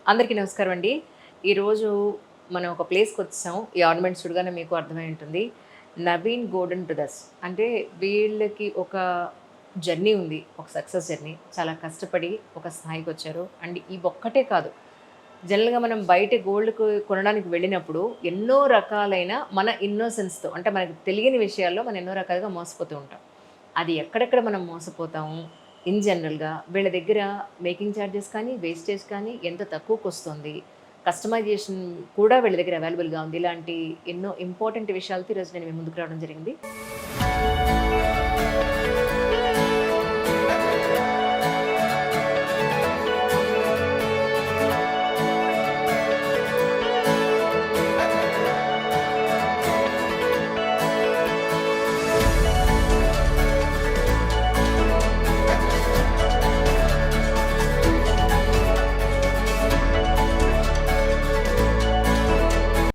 అందరికీ నమస్కారం అండి. ఈరోజు మనం ఒక ప్లేస్‌కి వచ్చేసాం. ఈ ఆర్నమెంట్స్ చూడగానే మీకు అర్థమై ఉంటుంది. Naveen golden brothers. అంటే వీళ్ళకి ఒక జర్నీ ఉంది. ఒక సక్సెస్ జర్నీ. చాలా కష్టపడి ఒక స్థాయికొచ్చారు. అండ్ ఇవి ఒక్కటే కాదు. జనరల్‌గా మనం బయట గోల్డ్‌కు కొనడానికి వెళ్ళినప్పుడు ఎన్నో రకాలైన మన ఇన్నోసెన్స్‌తో అంటే మనకు తెలియని విషయాల్లో మనం ఎన్నో రకాలుగా మోసపోతూ ఉంటాం. అది ఎక్కడెక్కడ మనం మోసపోతాము ఇన్ జనరల్‌గా వీళ్ళ దగ్గర మేకింగ్ చార్జెస్ కానీ, వేస్టేజ్ కానీ ఎంత తక్కువకొస్తుంది. కస్టమైజేషన్ కూడా వీళ్ళ దగ్గర అవైలబుల్‌గా ఉంది. ఇలాంటి ఎన్నో ఇంపార్టెంట్ విషయాలతో ఈరోజు నేను మీ ముందుకు రావడం జరిగింది.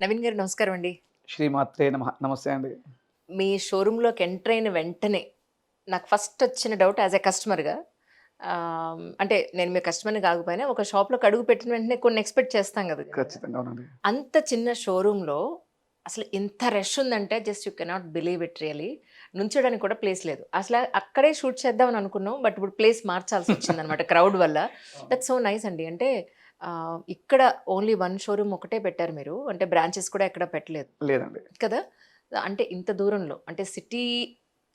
నవీన్ గారు నమస్కారం అండి. శ్రీమాత్రే నమః. నమస్తే అండి. మీ షోరూమ్‌లోకి ఎంటర్ అయిన వెంటనే నాకు ఫస్ట్ వచ్చిన డౌట్ యాస్ ఎ కస్టమర్‌గా అంటే నేను మీ కస్టమర్‌ని కాకపోయినా ఒక షాప్‌లోకి అడుగు పెట్టిన వెంటనే కొన్ని ఎక్స్‌పెక్ట్ చేస్తాం కదా! ఖచ్చితంగా అవునండి. అంత చిన్న షోరూమ్‌లో అసలు ఇంత రష్ ఉందంటే just you cannot believe it really. నుంచోడానికి కూడా ప్లేస్ లేదు. అసల అక్కడే షూట్ చేద్దామని అనుకున్నాం. బట్ ఇప్పుడు ప్లేస్ మార్చాల్సొచ్చిందనమాట క్రౌడ్ వల్ల. దట్స్ సో నైస్ అండి. అంటే ఇక్కడ ఓన్లీ 1 షోరూమ్ ఒకటే పెట్టారు మీరు. అంటే బ్రాంచెస్ కూడా ఎక్కడ పెట్టలేదు. లేదండి. కదా! అంటే ఇంత దూరంలో అంటే సిటీ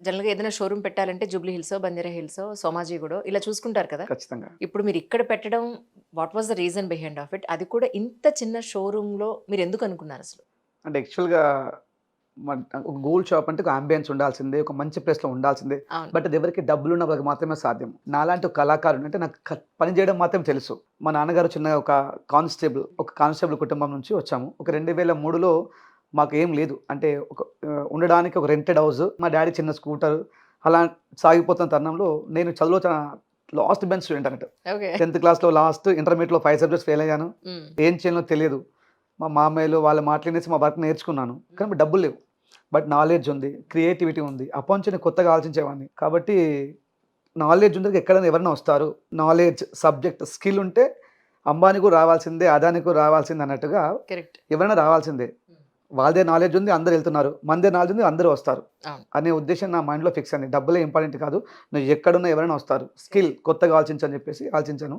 జనరల్‌గా ఏదైనా షోరూమ్ పెట్టాలంటే జూబ్లీ హిల్సో, బంజారా హిల్సో, సోమాజిగూడో ఇలా చూసుకుంటారు కదా! ఖచ్చితంగా. ఇప్పుడు మీరు ఇక్కడ పెట్టడం what was the reason behind of it? అది కూడా ఇంత చిన్న షోరూమ్‌లో మీరెందుకు అనుకున్నారసలు? అంటే యాక్చువల్‌గా ఒక గోల్డ్ షాప్ అంటే ఒక అంబియన్స్ ఉండాల్సిందే. ఒక మంచి ప్లేస్‌లో ఉండాల్సిందే. అవును. బట్ అది ఎవరికి డబ్బులున్న వాళ్ళకి మాత్రమే సాధ్యం. నాలాంటి ఒక కళాకారుడిని అంటే నాకు పని చేయడం మాత్రం తెలుసు. మా నాన్నగారు చిన్నగా ఒక కానిస్టేబుల్ కుటుంబం నుంచి వచ్చాము. ఒక 2003లో మాకు ఏం లేదు. అంటే ఉండడానికి ఒక రెంటెడ్ హౌస్. మా డ్యాడీ చిన్న స్కూటర్ అలా సాగిపోతున్న తరుణంలో నేను చదువులో లాస్ట్ బెంచ్ స్టూడెంట్ అన్నట్టు. ఓకే. 10థ్ క్లాస్‌లో లాస్ట్, ఇంటర్మీడియేట్‌లో 5 సబ్జెక్ట్స్ ఫెయిల్ అయ్యాను. హ్మ్. ఏం చేయాలో తెలియదు. మా మామయ్యలు వాళ్ళ మాటలు వినేసి మా వర్క్ నేర్చుకున్నాను. కానీ డబ్బులు లేవు. బట్ నాలెడ్జ్ ఉంది. క్రియేటివిటీ ఉంది. అప్పటి నుంచి కొత్తగా ఆలోచించేవాడిని. కాబట్టి నాలెడ్జ్ ఉన్నోళ్ళకి ఎక్కడైనా ఎవరైనా వస్తారు. నాలెడ్జ్, సబ్జెక్ట్, స్కిల్ ఉంటే అంబానీ కూడా రావాల్సిందే, అదానీ కూడా రావాల్సిందే అన్నట్టుగా కరెక్ట్. ఎవరైనా రావాల్సిందే. వాళ్ళదే నాలెడ్జ్ ఉంది, అందరూ ఎళ్తున్నారు. మనదే నాలెడ్జ్ ఉంది, అందరూ వస్తారు. అవును. అనే ఉద్దేశం నా మైండ్‌లో ఫిక్స్ అయింది. డబ్బులే ఇంపార్టెంట్ కాదు. నువ్వు ఎక్కడున్నా ఎవరైనా వస్తారు. స్కిల్ కొత్తగా ఆలోచించని చెప్పేసి ఆలోచించాను.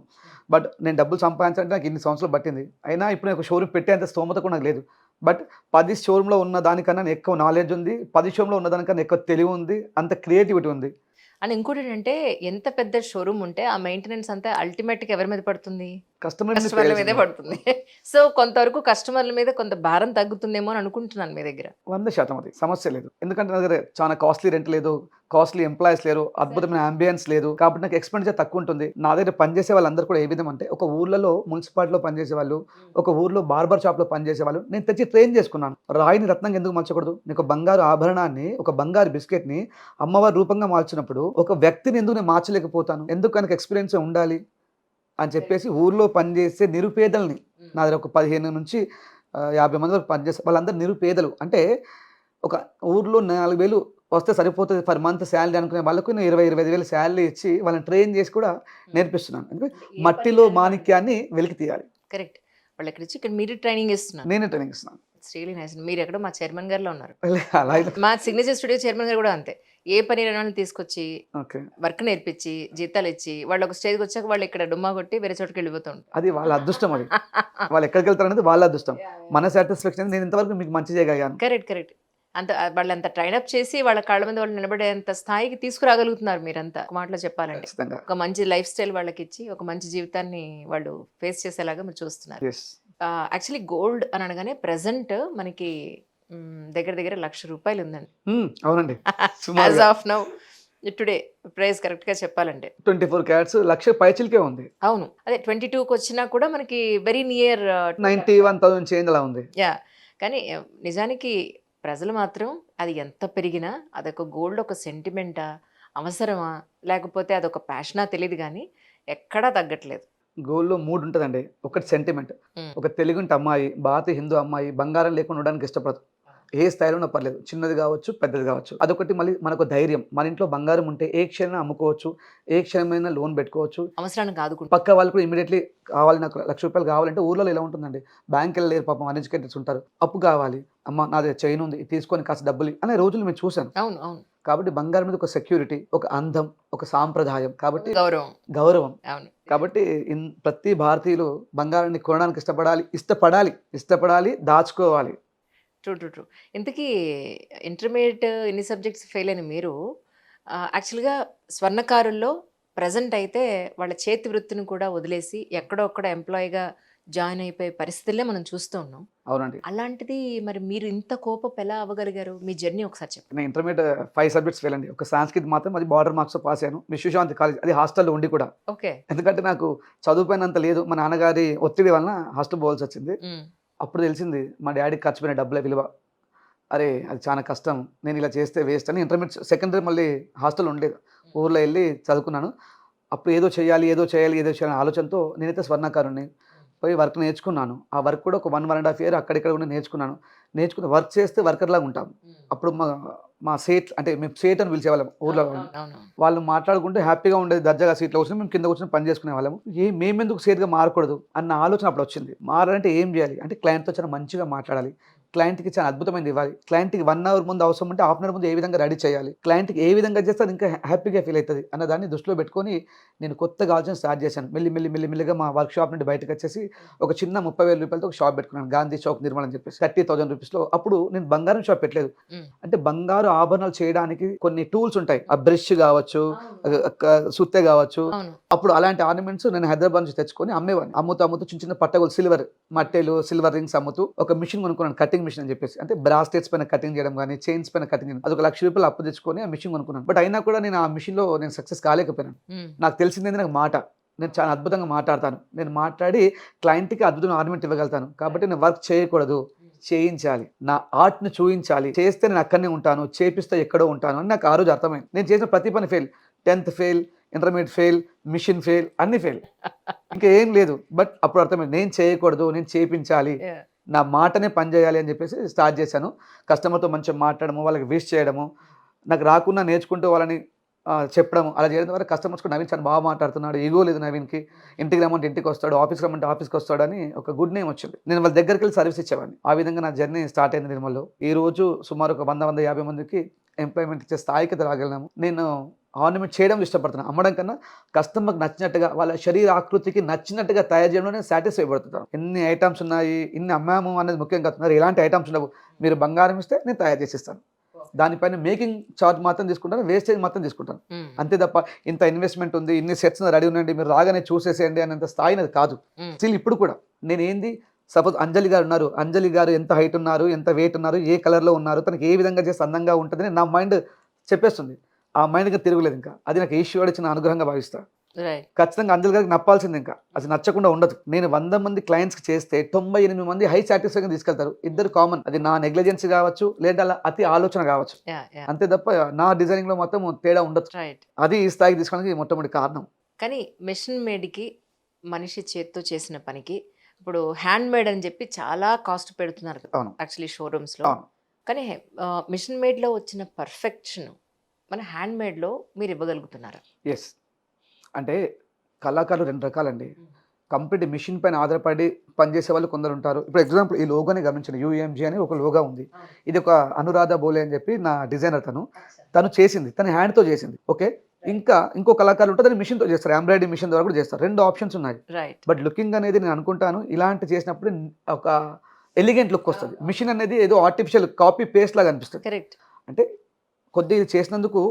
బట్ నేను డబ్బులు సంపాదించాలంటే నాకు ఇన్ని సంవత్సరాలు పట్టింది. అయినా ఇప్పుడు నేను ఒక షోరూమ్ పెట్టేంత స్తోమత కూడా నాకు లేదు. బట్ 10 షోరూమ్‌లో ఉన్న దానికన్నా ఎక్కువ నాలెడ్జ్ ఉంది. 10 షోరూమ్‌లో ఉన్న దానికన్నా ఎక్కువ తెలివి ఉంది. అంత క్రియేటివిటీ ఉంది. అండ్ ఇంకోటేంటంటే ఎంత పెద్ద షోరూమ్ ఉంటే ఆ మెయింటెనెన్స్ అంతా అల్టిమేట్‌గా ఎవరి మీద పడుతుంది? కస్టమర్ మీద కస్టమర్ల మీదే చేయాల్సిందే. పడుతుంది. సో, కొంతవరకు కస్టమర్ల మీద కొంత భారం తగ్గుతుందేమో అని అనుకుంటున్నాను మీ దగ్గర. 100% అది. సమస్య లేదు. ఎందుకంటే నా దగ్గర చాలా కాస్ట్‌లీ రెంట్ లేదు. కాస్ట్‌లీ ఎంప్లాయీస్ లేరు. అద్భుతమైన యాంబియన్స్ లేదు. కాబట్టి నాకు ఎక్స్‌పెండిచర్ తక్కువుంటుంది. నా దగ్గర పనిచేసే వాళ్ళందరూ కూడా ఏ విధం అంటే, ఒక ఊర్లలో మున్సిపాలిటీలో పనిచేసేవాళ్ళు, ఒక ఊర్లో బార్బర్ షాప్‌లో పనిచేసేవాళ్ళు నేను తెచ్చి ట్రైన్ చేసుకున్నాను. రాయిని రత్నంగా ఎందుకు మార్చకూడదు? నీకు బంగారు ఆభరణాన్ని, ఒక బంగారు బిస్కెట్‌ని అమ్మవారి రూపంగా మార్చినప్పుడు, ఒక వ్యక్తిని ఎందుకు నేను మార్చలేకపోతాను? ఎందుకు ఆయనకి ఎక్స్‌పీరియన్సే ఉండాలి? అని చెప్పేసి ఊర్లో పనిచేసే నిరుపేదల్ని నా దగ్గర ఒక 15-50 మంది వరకు పనిచేస్తారు. వాళ్ళందరూ నిరుపేదలు. అంటే ఒక ఊర్లో 4,000 వస్తే సరిపోతది పర్ మంత్ సాలరీ అనుకునే వాళ్ళకు నేను 20,000-25,000 సాలరీ ఇచ్చి వాళ్ళని ట్రైన్ చేసి కూడా నేర్పిస్తున్నాను. ఎందుకంటే మట్టిలో మాణిక్యాన్ని వెలికి తీయాలి. కరెక్ట్. వాళ్ళెక్కడిచ్చి ఇక్కడ మీరు ట్రైనింగ్ ఇస్తున్నారు. నేనే ట్రైనింగ్ ఇస్తున్నాను. It's really nice. మీరెక్కడో మా చైర్మన్ గారిలో ఉన్నారు. అలా అయితే మా సిగ్నేచర్ స్టూడియో చైర్మన్ గారు కూడా అంతే. ఏ పని రాని వాళ్ళని తీసుకొచ్చి ఓకే. వర్క్ నేర్పించి, జీతాలిచ్చి, వాళ్ళు ఒక స్టేజ్‌కొచ్చాక వాళ్ళు ఇక్కడ డుమ్మా కొట్టి వేరే చోటుకి వెళ్ళిపోతూ ఉంటారు. అది వాళ్ళ అదృష్టం అది. వాళ్ళు ఎక్కడికెళ్తారనేది వాళ్ళ అదృష్టం. మన సాటిస్ఫాక్షన్ నేను ఇంతవరకు మీకు మంచి చేయగలిగాను. కరెక్ట్. కరెక్ట్. అంత వాళ్ళంత ట్రైన్ అప్ చేసి వాళ్ళ కాళ్ళ మీద వాళ్ళు నిలబడేంత స్థాయికి తీసుకురాగలుగుతున్నారు మీరంతా. ఒక మాటలో చెప్పాలంటే. ఖచ్చితంగా. ఒక మంచి లైఫ్ స్టైల్ వాళ్ళకిచ్చి, ఒక మంచి జీవితాన్ని వాళ్ళు ఫేస్ చేసేలాగా మీరు చూస్తున్నారు. యెస్. యాక్చువల్లీ గోల్డ్ అని అనగానే ప్రెజెంట్ మనకి దగ్గర దగ్గర రూ. 1,00,000 ఉందండి. అవునండి. యాస్ సుమారుగా ఆఫ్ నౌ టుడే ప్రైస్ కరెక్ట్‌గా చెప్పాలంటే. 24 క్యారెట్స్ 1,00,000 పైచిలకే ఉంది. అవును. అదే 22కొచ్చినా కూడా మనకి వెరీ నియర్ 91,000 చేంజ్ అలా ఉంది. యాహ్! కానీ నిజానికి ప్రజలు మాత్రం అది ఎంత పెరిగినా అదొక గోల్డ్ ఒక సెంటిమెంటా? అవసరమా? లేకపోతే అదొక ప్యాషనా తెలీదు గానీ ఎక్కడా తగ్గట్లేదు. గోల్డ్‌లో 3 ఉంటదండి. ఒకటి సెంటిమెంట్. హ్మ్. ఒక తెలుగింటి అమ్మాయి, భారతీయ హిందూ అమ్మాయి బంగారం లేకుండా ఉండడానికి ఇష్టపడదు. ఏ స్థాయిలో ఉన్నా పర్లేదు, చిన్నది కావచ్చు, పెద్దది కావచ్చు. అదొకటి. మళ్ళీ మనకు ధైర్యం, మన ఇంట్లో బంగారం ఉంటే ఏ క్షణమైనా అమ్ముకోవచ్చు, ఏ క్షణమైనా లోన్ పెట్టుకోవచ్చు. అవసరానికి ఆదుకుంటారు. పక్క వాళ్ళు కూడా ఇమీడియట్లీ కావాలి, నాకు ₹1,00,000 కావాలంటే ఊర్లలో ఎలా ఉంటుందండి, బ్యాంక్‌కెళ్ళలేరు పాపం, అన్‌ఎడ్యుకేటెడ్స్ ఉంటారు. అప్పు కావాలి, అమ్మ నా దగ్గర చైన్ ఉంది, ఇది తీసుకొని కాస్త డబ్బులు అనే రోజులు నేను చూశాను. అవును, అవును. కాబట్టి బంగారం మీద ఒక సెక్యూరిటీ, ఒక అందం, ఒక సాంప్రదాయం, కాబట్టి గౌరవం. గౌరవం. అవును. కాబట్టి ప్రతి భారతీయులు బంగారాన్ని కొనడానికి ఇష్టపడాలి, దాచుకోవాలి. True, true, true. ఇంతకీ ఇంటర్మీడియేట్ ఇన్ని సబ్జెక్ట్స్ ఫెయిల్ అయిన మీరు యాక్చువల్‌గా స్వర్ణకారుల్లో ప్రెజెంట్ అయితే వాళ్ళ చేతి వృత్తిని కూడా వదిలేసి ఎక్కడో అక్కడ ఎంప్లాయీగా జాయిన్ అయిపోయే పరిస్థితులే మనం చూస్తూ ఉన్నాం. అవునండి. అలాంటిది మరి మీరు ఇంత కోపపు ఎలా అవ్వగలిగారు? మీ జర్నీ ఒకసారి చెప్పండి. నేను ఇంటర్మీడియేట్ 5 సబ్జెక్ట్స్ ఫెయిల్ అండి. ఒక సాంస్క్రిట్ మాత్రం అది బార్డర్ మార్క్స్‌తో పాస్ అయ్యాను. విశ్వశాంతి కాలేజ్, అది హాస్టల్‌లో ఉండి కూడా. ఓకే. ఎందుకంటే నాకు చదువుపైనంత లేదు. మా నాన్నగారి ఒత్తిడి వలన హాస్టల్ పోవాల్సొచ్చింది. హ్మ్. అప్పుడు తెలిసింది మా డ్యాడీకి ఖర్చు పెట్టిన డబ్బుల విలువ. అరే! అది చాలా కష్టం, నేను ఇలా చేస్తే వేస్ట్ అని ఇంటర్మీడియేట్ సెకండరీ మళ్ళీ హాస్టల్ ఉండేది. ఊర్లో ఎళ్లి చదువుకున్నాను. అప్పుడు ఏదో చేయాలి అనే ఆలోచనతో నేనైతే స్వర్ణకారుడిని. పోయి వర్క్ నేర్చుకున్నాను. ఆ వర్క్ కూడా ఒక 1, 1½ ఇయర్ అక్కడిక్కడ కూడా నేర్చుకున్నాను. వర్క్ చేస్తే వర్కర్‌లాగా ఉంటాం. అప్పుడు మా సేట్, అంటే మేము సేట్ అని పిలిచేవాళ్ళం ఊర్లో. అవును. వాళ్ళు మాట్లాడుకుంటూ హ్యాపీగా ఉండేది. దర్జాగా సీట్‌లో కూర్చొని మేము కింద కూర్చొని పని చేసుకునేవాళ్ళము. మేమెందుకు సేట్‌గా మారకూడదు అన్న ఆలోచన అప్పుడొచ్చింది. మారాలంటే ఏం చేయాలి అంటే క్లయింట్‌తో చాలా మంచిగా మాట్లాడాలి. క్లయింట్‌కి చాలా అద్భుతమైనది ఇవ్వాలి. క్లయింట్‌కి 1 అవర్ ముందు అవసరం ఉంటే హాఫ్ అన్ అవర్ ముందు ఏ విధంగా రెడీ చేయాలి. క్లయింట్‌కి ఏ విధంగా చేస్తే అది ఇంకా హ్యాపీగా ఫీల్ అయితది అన్న దాన్ని దృష్టిలో పెట్టుకొని నేను కొత్తగా ఆలోచన స్టార్ట్ చేశాను. మెల్లిగా మా వర్క్ షాప్ నుండి బయటకొచ్చేసి ఒక చిన్న ₹30,000 ఒక షాప్ పెట్టుకున్నాను. గాంధీ చౌక్ నిర్మల్ అని చెప్పేసి ₹30,000 అప్పుడు నేను బంగారం షాప్ పెట్టలేదు. హ్మ్. అంటే బంగారు ఆభరణాలు చేయడానికి కొన్ని టూల్స్ ఉంటాయి. ఆ బ్రష్ కావచ్చు, సుత్తె కావచ్చు. అవును. అప్పుడు అలాంటి ఆర్నమెంట్స్ నేను హైదరాబాద్ నుంచి తెచ్చుకొని అమ్మేవాడిని. అమ్ముతూ చిన్న పట్టగొలు సిల్వర్ మట్టెలు, సిల్వర్ రింగ్స్ అమ్ముతూ ఒక మిషన్ కొనుక్కున్నాను, కటింగ్ మిషన్ అని చెప్పేసి. అంటే బ్రాస్లెట్స్ పైన కటింగ్ చేయడం గానీ, చైన్స్ పైన కటింగ్ చేయడం. అదొక ₹1,00,000 అప్పు తెచ్చుకొని ఆ మిషన్ కొనుక్కున్నాను. బట్ అయినా కూడా నేను ఆ మిషన్‌లో సక్సెస్ కాలేకపోయాను. హ్మ్. నాకు తెలిసిందేంది, నాకు మాట. నేను చాలా అద్భుతంగా మాట్లాడతాను. నేను మాట్లాడి క్లయింట్‌కి అద్భుతమైన ఆర్నమెంట్ ఇవ్వగలుగుతాను. కాబట్టి నేను వర్క్ చేయకూడదు, చేయించాలి. నా ఆర్ట్‌ని చూయించాలి. చేస్తే నేను అక్కడనే ఉంటాను, చేపిస్తే ఎక్కడో ఉంటాను అని నాకు ఆ రోజు అర్థమైంది. నేను చేసిన ప్రతి పని ఫెయిల్. 10థ్ fail, intermediate fail, machine fail, అన్నీ ఫెయిల్. ఇంకా ఏం లేదు. బట్ అప్పుడు అర్థమైంది, నేను చేయకూడదు, నేను చేపించాలి. యాహ్! నా మాటనే పని చేయాలి అని చెప్పేసి స్టార్ట్ చేశాను. కస్టమర్‌తో మంచిగా మాట్లాడము, వాళ్ళకి విష్ చేయడము, నాకు రాకున్నా నేర్చుకుంటూ వాళ్ళని చెప్పడము. అలా చేయడం ద్వారా కస్టమర్స్ కూడా నవీన్ చాలా బాగా మాట్లాడుతున్నాడు, ఇగో లేదు నవీన్‌కి, ఇంటికి రమ్మంటే ఇంటికొస్తాడు, ఆఫీస్‌కి రమ్మంటే ఆఫీస్‌కొస్తాడని ఒక గుడ్ నేమ్ వచ్చింది. నేను వాళ్ళ దగ్గరికెళ్ళి సర్వీస్ ఇచ్చేవాడిని. ఆ విధంగా నా జర్నీ స్టార్ట్ అయింది నిర్మల్‌లో. ఈరోజు సుమారు ఒక 100, 150 మందికి ఎంప్లాయ్‌మెంట్ ఇచ్చే స్థాయికి రాగలిగాము. నేను ఆర్నమెంట్ చేయడం ఇష్టపడుతున్నాను. అమ్మడం కన్నా కస్టమర్‌కి నచ్చినట్టుగా, వాళ్ళ శరీర ఆకృతికి నచ్చినట్టుగా తయారు చేయడంలో నేను సాటిస్ఫై పడుతున్నాను. ఎన్ని ఐటెమ్స్ ఉన్నాయి, ఇన్ని అమ్మాము అనేది ముఖ్యం కాదు. మరి ఎలాంటి ఐటెమ్స్ ఉండవు. మీరు బంగారం ఇస్తే నేను తయారు చేసిస్తాను. దానిపైన మేకింగ్ చార్జ్ మాత్రం తీసుకుంటాను, వేస్టేజ్ మాత్రం తీసుకుంటాను. హ్మ్. అంతే తప్ప ఇంత ఇన్వెస్ట్‌మెంట్ ఉంది, ఇన్ని సెట్స్ రెడీ ఉన్నాయండి, మీరు రాగానే చూసేసేయండి అనేంత స్థాయి నాది కాదు. హ్మ్. స్టిల్ ఇప్పుడు కూడా నేనేంది, సపోజ్ అంజలి గారు ఉన్నారు. అంజలి గారు ఎంత హైట్ ఉన్నారు, ఎంత వెయిట్ ఉన్నారు, ఏ కలర్‌లో ఉన్నారు, తనకి ఏ విధంగా చేస్తే అందంగా ఉంటదని నా మైండ్ చెప్పేస్తుంది. ఆ మైండ్‌కి తిరుగులేదు ఇంకా. అది నాకు ఈశ్వరుడు ఇచ్చిన అనుగ్రహంగా భావిస్తా. రైట్. ఖచ్చితంగా అంజలి గారికి నప్పాల్సిందే ఇంకా. అది నచ్చకుండా ఉండదు. నేను 100 మంది క్లయింట్స్‌కి చేస్తే 98 మంది హై సాటిస్ఫాక్షన్ తీసుకెళ్తారు. ఇద్దరు కామన్. అది నా నెగ్లిజెన్స్ కావచ్చు, లేదా అలా అతి ఆలోచన కావచ్చు. యాహ్! యాహ్! అంతే తప్ప నా డిజైనింగ్‌లో మొత్తం తేడా ఉండదు. రైట్. అది ఈ స్థాయికి తీసుకోవడానికి మొట్టమొదటి కారణం. కానీ మెషిన్ మేడ్‌కి, మనిషి చేత్తో చేసిన పనికి ఇప్పుడు హ్యాండ్ మేడ్ అని చెప్పి చాలా కాస్ట్ పెడుతున్నారు కదా! అవును. యాక్చువల్లీ షోరూమ్స్‌లో. అవును. కానీ మెషిన్ మేడ్‌లో వచ్చిన పర్ఫెక్షన్ మన హ్యాండ్ మేడ్‌లో మీరు ఇవ్వగలుగుతున్నారా? యెస్. అంటే కళాకారులు 2 రకాలండి. కంప్లీట్ మిషన్ పైన ఆధారపడి పనిచేసే వాళ్ళు కొందరుంటారు. ఇప్పుడు ఎగ్జాంపుల్ ఈ లోగోని గమనించండి. యూఎంజీ అని ఒక లోగో ఉంది. ఇది ఒక అనురాధ బోలే అని చెప్పి నా డిజైనర్ తను చేసింది. తన హ్యాండ్‌తో చేసింది. ఓకే. ఇంకా ఇంకో కళాకారులు ఉంటారు, దాన్ని మిషన్‌తో చేస్తారు. ఎంబ్రాయిడరీ మిషన్ ద్వారా కూడా చేస్తారు. 2 ఆప్షన్స్ ఉన్నాయి. రైట్. బట్ లుకింగ్ అనేది నేను అనుకుంటాను, ఇలాంటి చేసినప్పుడు ఒక ఎలిగెంట్ లుక్ వస్తది. మిషన్ అనేది ఏదో ఆర్టిఫిషియల్ కాపీ పేస్ట్ లాగా అనిపిస్తది. కరెక్ట్. అంటే కొద్దిగా చేసినందుకు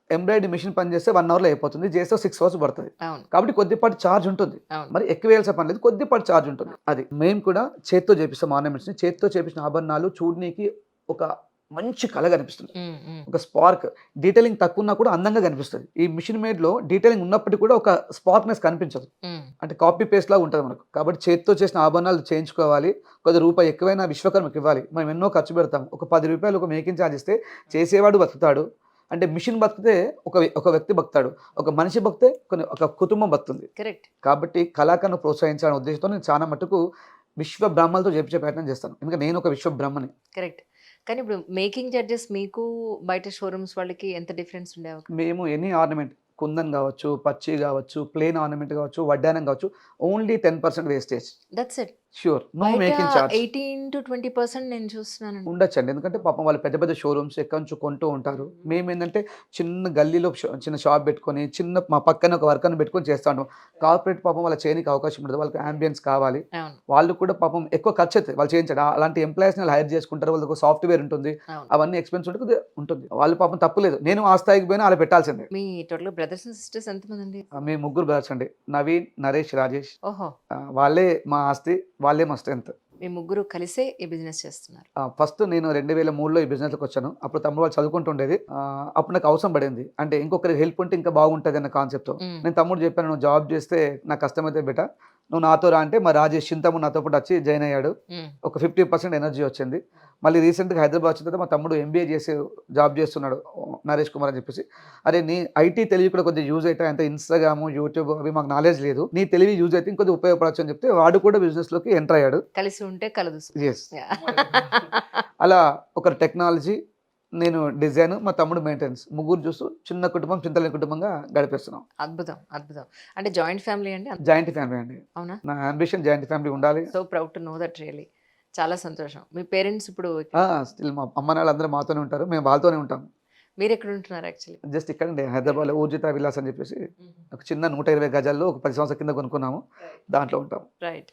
ఎంబ్రాయిడరీ మిషన్ పని చేస్తే 1 అవర్‌లో అయిపోతుంది. చేస్తే 6 అవర్స్ పడతది. అవును. కాబట్టి కొద్దిపాటి ఛార్జ్ ఉంటుంది. అవును. మరి ఎక్కువ వేయాల్సిన పని లేదు. కొద్దిపాటి ఛార్జ్ ఉంటుంది. అది. మేము కూడా చేత్తో చేపిస్తాం ఆర్నమెంట్స్‌ని. చేత్తో చేపించిన ఆభరణాలు చూడనీకి ఒక మంచి కళ కనిపిస్తుంది. హ్మ్. హ్మ్. ఒక స్పార్క్, డీటెయిలింగ్ తక్కువున్నా కూడా అందంగా కనిపిస్తది. ఈ మిషన్ మేడ్‌లో డీటెయిలింగ్ ఉన్నప్పటికి కూడా ఒక స్పార్క్‌నెస్ కనిపించదు. హ్మ్. అంటే కాపీ పేస్ట్ లాగా ఉంటది మనకు. కాబట్టి చేత్తో చేసిన ఆభరణాలు చేయించుకోవాలి. కొద్ది రూపాయి ఎక్కువైనా విశ్వకర్మకి ఇవ్వాలి. మనం ఎన్నో ఖర్చు పెడతాం. ఒక ₹10 ఒక మేకింగ్ చార్జ్ ఇస్తే చేసేవాడు బతుకుతాడు. అంటే మిషన్ బతికితే ఒక వ్యక్తి బతుకుతాడు. ఒక మనిషి బతికితే ఒక కుటుంబం బతుకుతుంది. కరెక్ట్. కాబట్టి కళాకారులను ప్రోత్సహించాలనే ఉద్దేశంతో నేను చాలా మటుకు విశ్వ బ్రహ్మలతో చేపించే ప్రయత్నం చేస్తాను. ఎందుకంటే నేను ఒక విశ్వ బ్రహ్మని. కరెక్ట్. కానీ ఇప్పుడు మేకింగ్ చార్జెస్ మీకు బయట షోరూమ్స్ వాళ్ళకి ఎంత డిఫరెన్స్ ఉండే అవకాశం? మేము ఎనీ ఆర్నమెంట్ కుందన్ కావచ్చు, పచ్చి కావచ్చు, ప్లెయిన్ ఆర్నమెంట్ కావచ్చు, వడ్డానం కావచ్చు, only 10% wastage. That's it. Sure. No బయట మేకింగ్ చార్జ్. 18-20% నేను చూస్తున్నానండి. ఉండొచ్చండి. ఎందుకంటే పాపం వాళ్ళు పెద్ద పెద్ద షోరూమ్స్ ఎక్కడి నుంచో కొంటూ ఉంటారు. మేమేందంటే చిన్న గల్లీలో చిన్న షాప్ పెట్టుకొని, మా పక్కన ఒక వర్కర్‌ని పెట్టుకొని చేస్తా ఉంటాం. కార్పొరేట్ పాపం వాళ్ళకి చేయనీకి అవకాశం ఉండదు. వాళ్ళకి యాంబియన్స్ కావాలి. అవును. వాళ్ళు కూడా పాపం ఎక్కువ ఖర్చయితది. వాళ్ళు చేయించడం. అలాంటి ఎంప్లాయీస్‌ని వాళ్ళు హైర్ చేసుకుంటారు. వాళ్ళకి ఒక సాఫ్ట్‌వేర్ ఉంటుంది. అవును. అవన్నీ ఎక్స్‌పెన్స్ ఉంటే కొద్దిగా ఉంటుంది. వాళ్ళు పాపం తప్పులేదు. నేను ఆ స్థాయికి పోయినా అలా పెట్టాల్సిందే. మీ టోటల్ బ్రదర్స్ అండ్ సిస్టర్స్ ఎంతమందండి? మేము ముగ్గురు బ్రదర్స్ అండి. నవీన్, నరేష్, రాజేష్. ఓహో! వాళ్ళే మా ఆస్తి. వాళ్ళే మా స్ట్రెంత్. మీ ముగ్గురు కలిసే ఈ బిజినెస్ చేస్తున్నారు. ఫస్ట్ నేను 2003లో ఈ బిజినెస్‌లోకి వచ్చాను. అప్పుడు తమ్ముడు వాళ్ళు చదువుకుంటుండేది. అప్పుడు నాకు అవసరం పడింది. అంటే ఇంకొకరికి హెల్ప్ ఉంటే ఇంకా బాగుంటది అన్న కాన్సెప్ట్‌తో. హ్మ్. నేను తమ్ముడు చెప్పాను, "నువ్వు జాబ్ చేస్తే నాకు కష్టమైతే బెటా. నువ్వు నాతో రా" అంటే మా రాజేష్ చింతమ్ముడు నాతో పాటు వచ్చి జాయిన్ అయ్యాడు. హ్మ్. ఒక 50% ఎనర్జీ వచ్చింది. మళ్ళీ రీసెంట్‌గా హైదరాబాద్ వచ్చిన తర్వాత మా తమ్ముడు ఎంబీఏ చేసి జాబ్ చేస్తున్నాడు. నరేష్ కుమార్ అని చెప్పేసి. అరే నీ ఐటీ తెలివి కూడా కొద్దిగా యూజ్ అయితే అంటే ఇన్‌స్టాగ్రామ్, యూట్యూబ్ అవి మాకు నాలెడ్జ్ లేదు. నీ తెలివి యూజ్ అయితే ఇంకొద్దిగా ఉపయోగపడొచ్చు అని చెప్తే వాడు కూడా బిజినెస్‌లోకి ఎంటర్ అయ్యాడు. కలిసి ఉంటే కలదు సుఖం. యెస్. అలా ఒకరు టెక్నాలజీ, నేను డిజైన్, మా తమ్ముడు మెయింటెనెన్స్. ముగ్గురు చూస్తూ చిన్న కుటుంబం, చింతలేని కుటుంబంగా గడిపేస్తున్నాం. అద్భుతం. అద్భుతం. అంటే జాయింట్ ఫ్యామిలీ అండి? జాయింట్ ఫ్యామిలీ అండి. అవునా? నా యాంబిషన్ జాయింట్ ఫ్యామిలీ ఉండాలి. So proud to know that really. చాలా సంతోషం. మీ పేరెంట్స్ ఇప్పుడు స్టిల్ మా అమ్మ నాన్నలందరూ మాతోనే ఉంటారు. మేము వాళ్ళతోనే ఉంటాం. మీరెక్కడ ఉంటున్నారు యాక్చువల్లీ? జస్ట్ ఇక్కడండి హైదరాబాద్‌లో ఊర్జిత విలాస్ అని చెప్పేసి ఒక చిన్న 120 గజాల్లో ఒక 10 సంవత్సరాల కింద కొనుక్కున్నాము. దాంట్లో ఉంటాం. రైట్.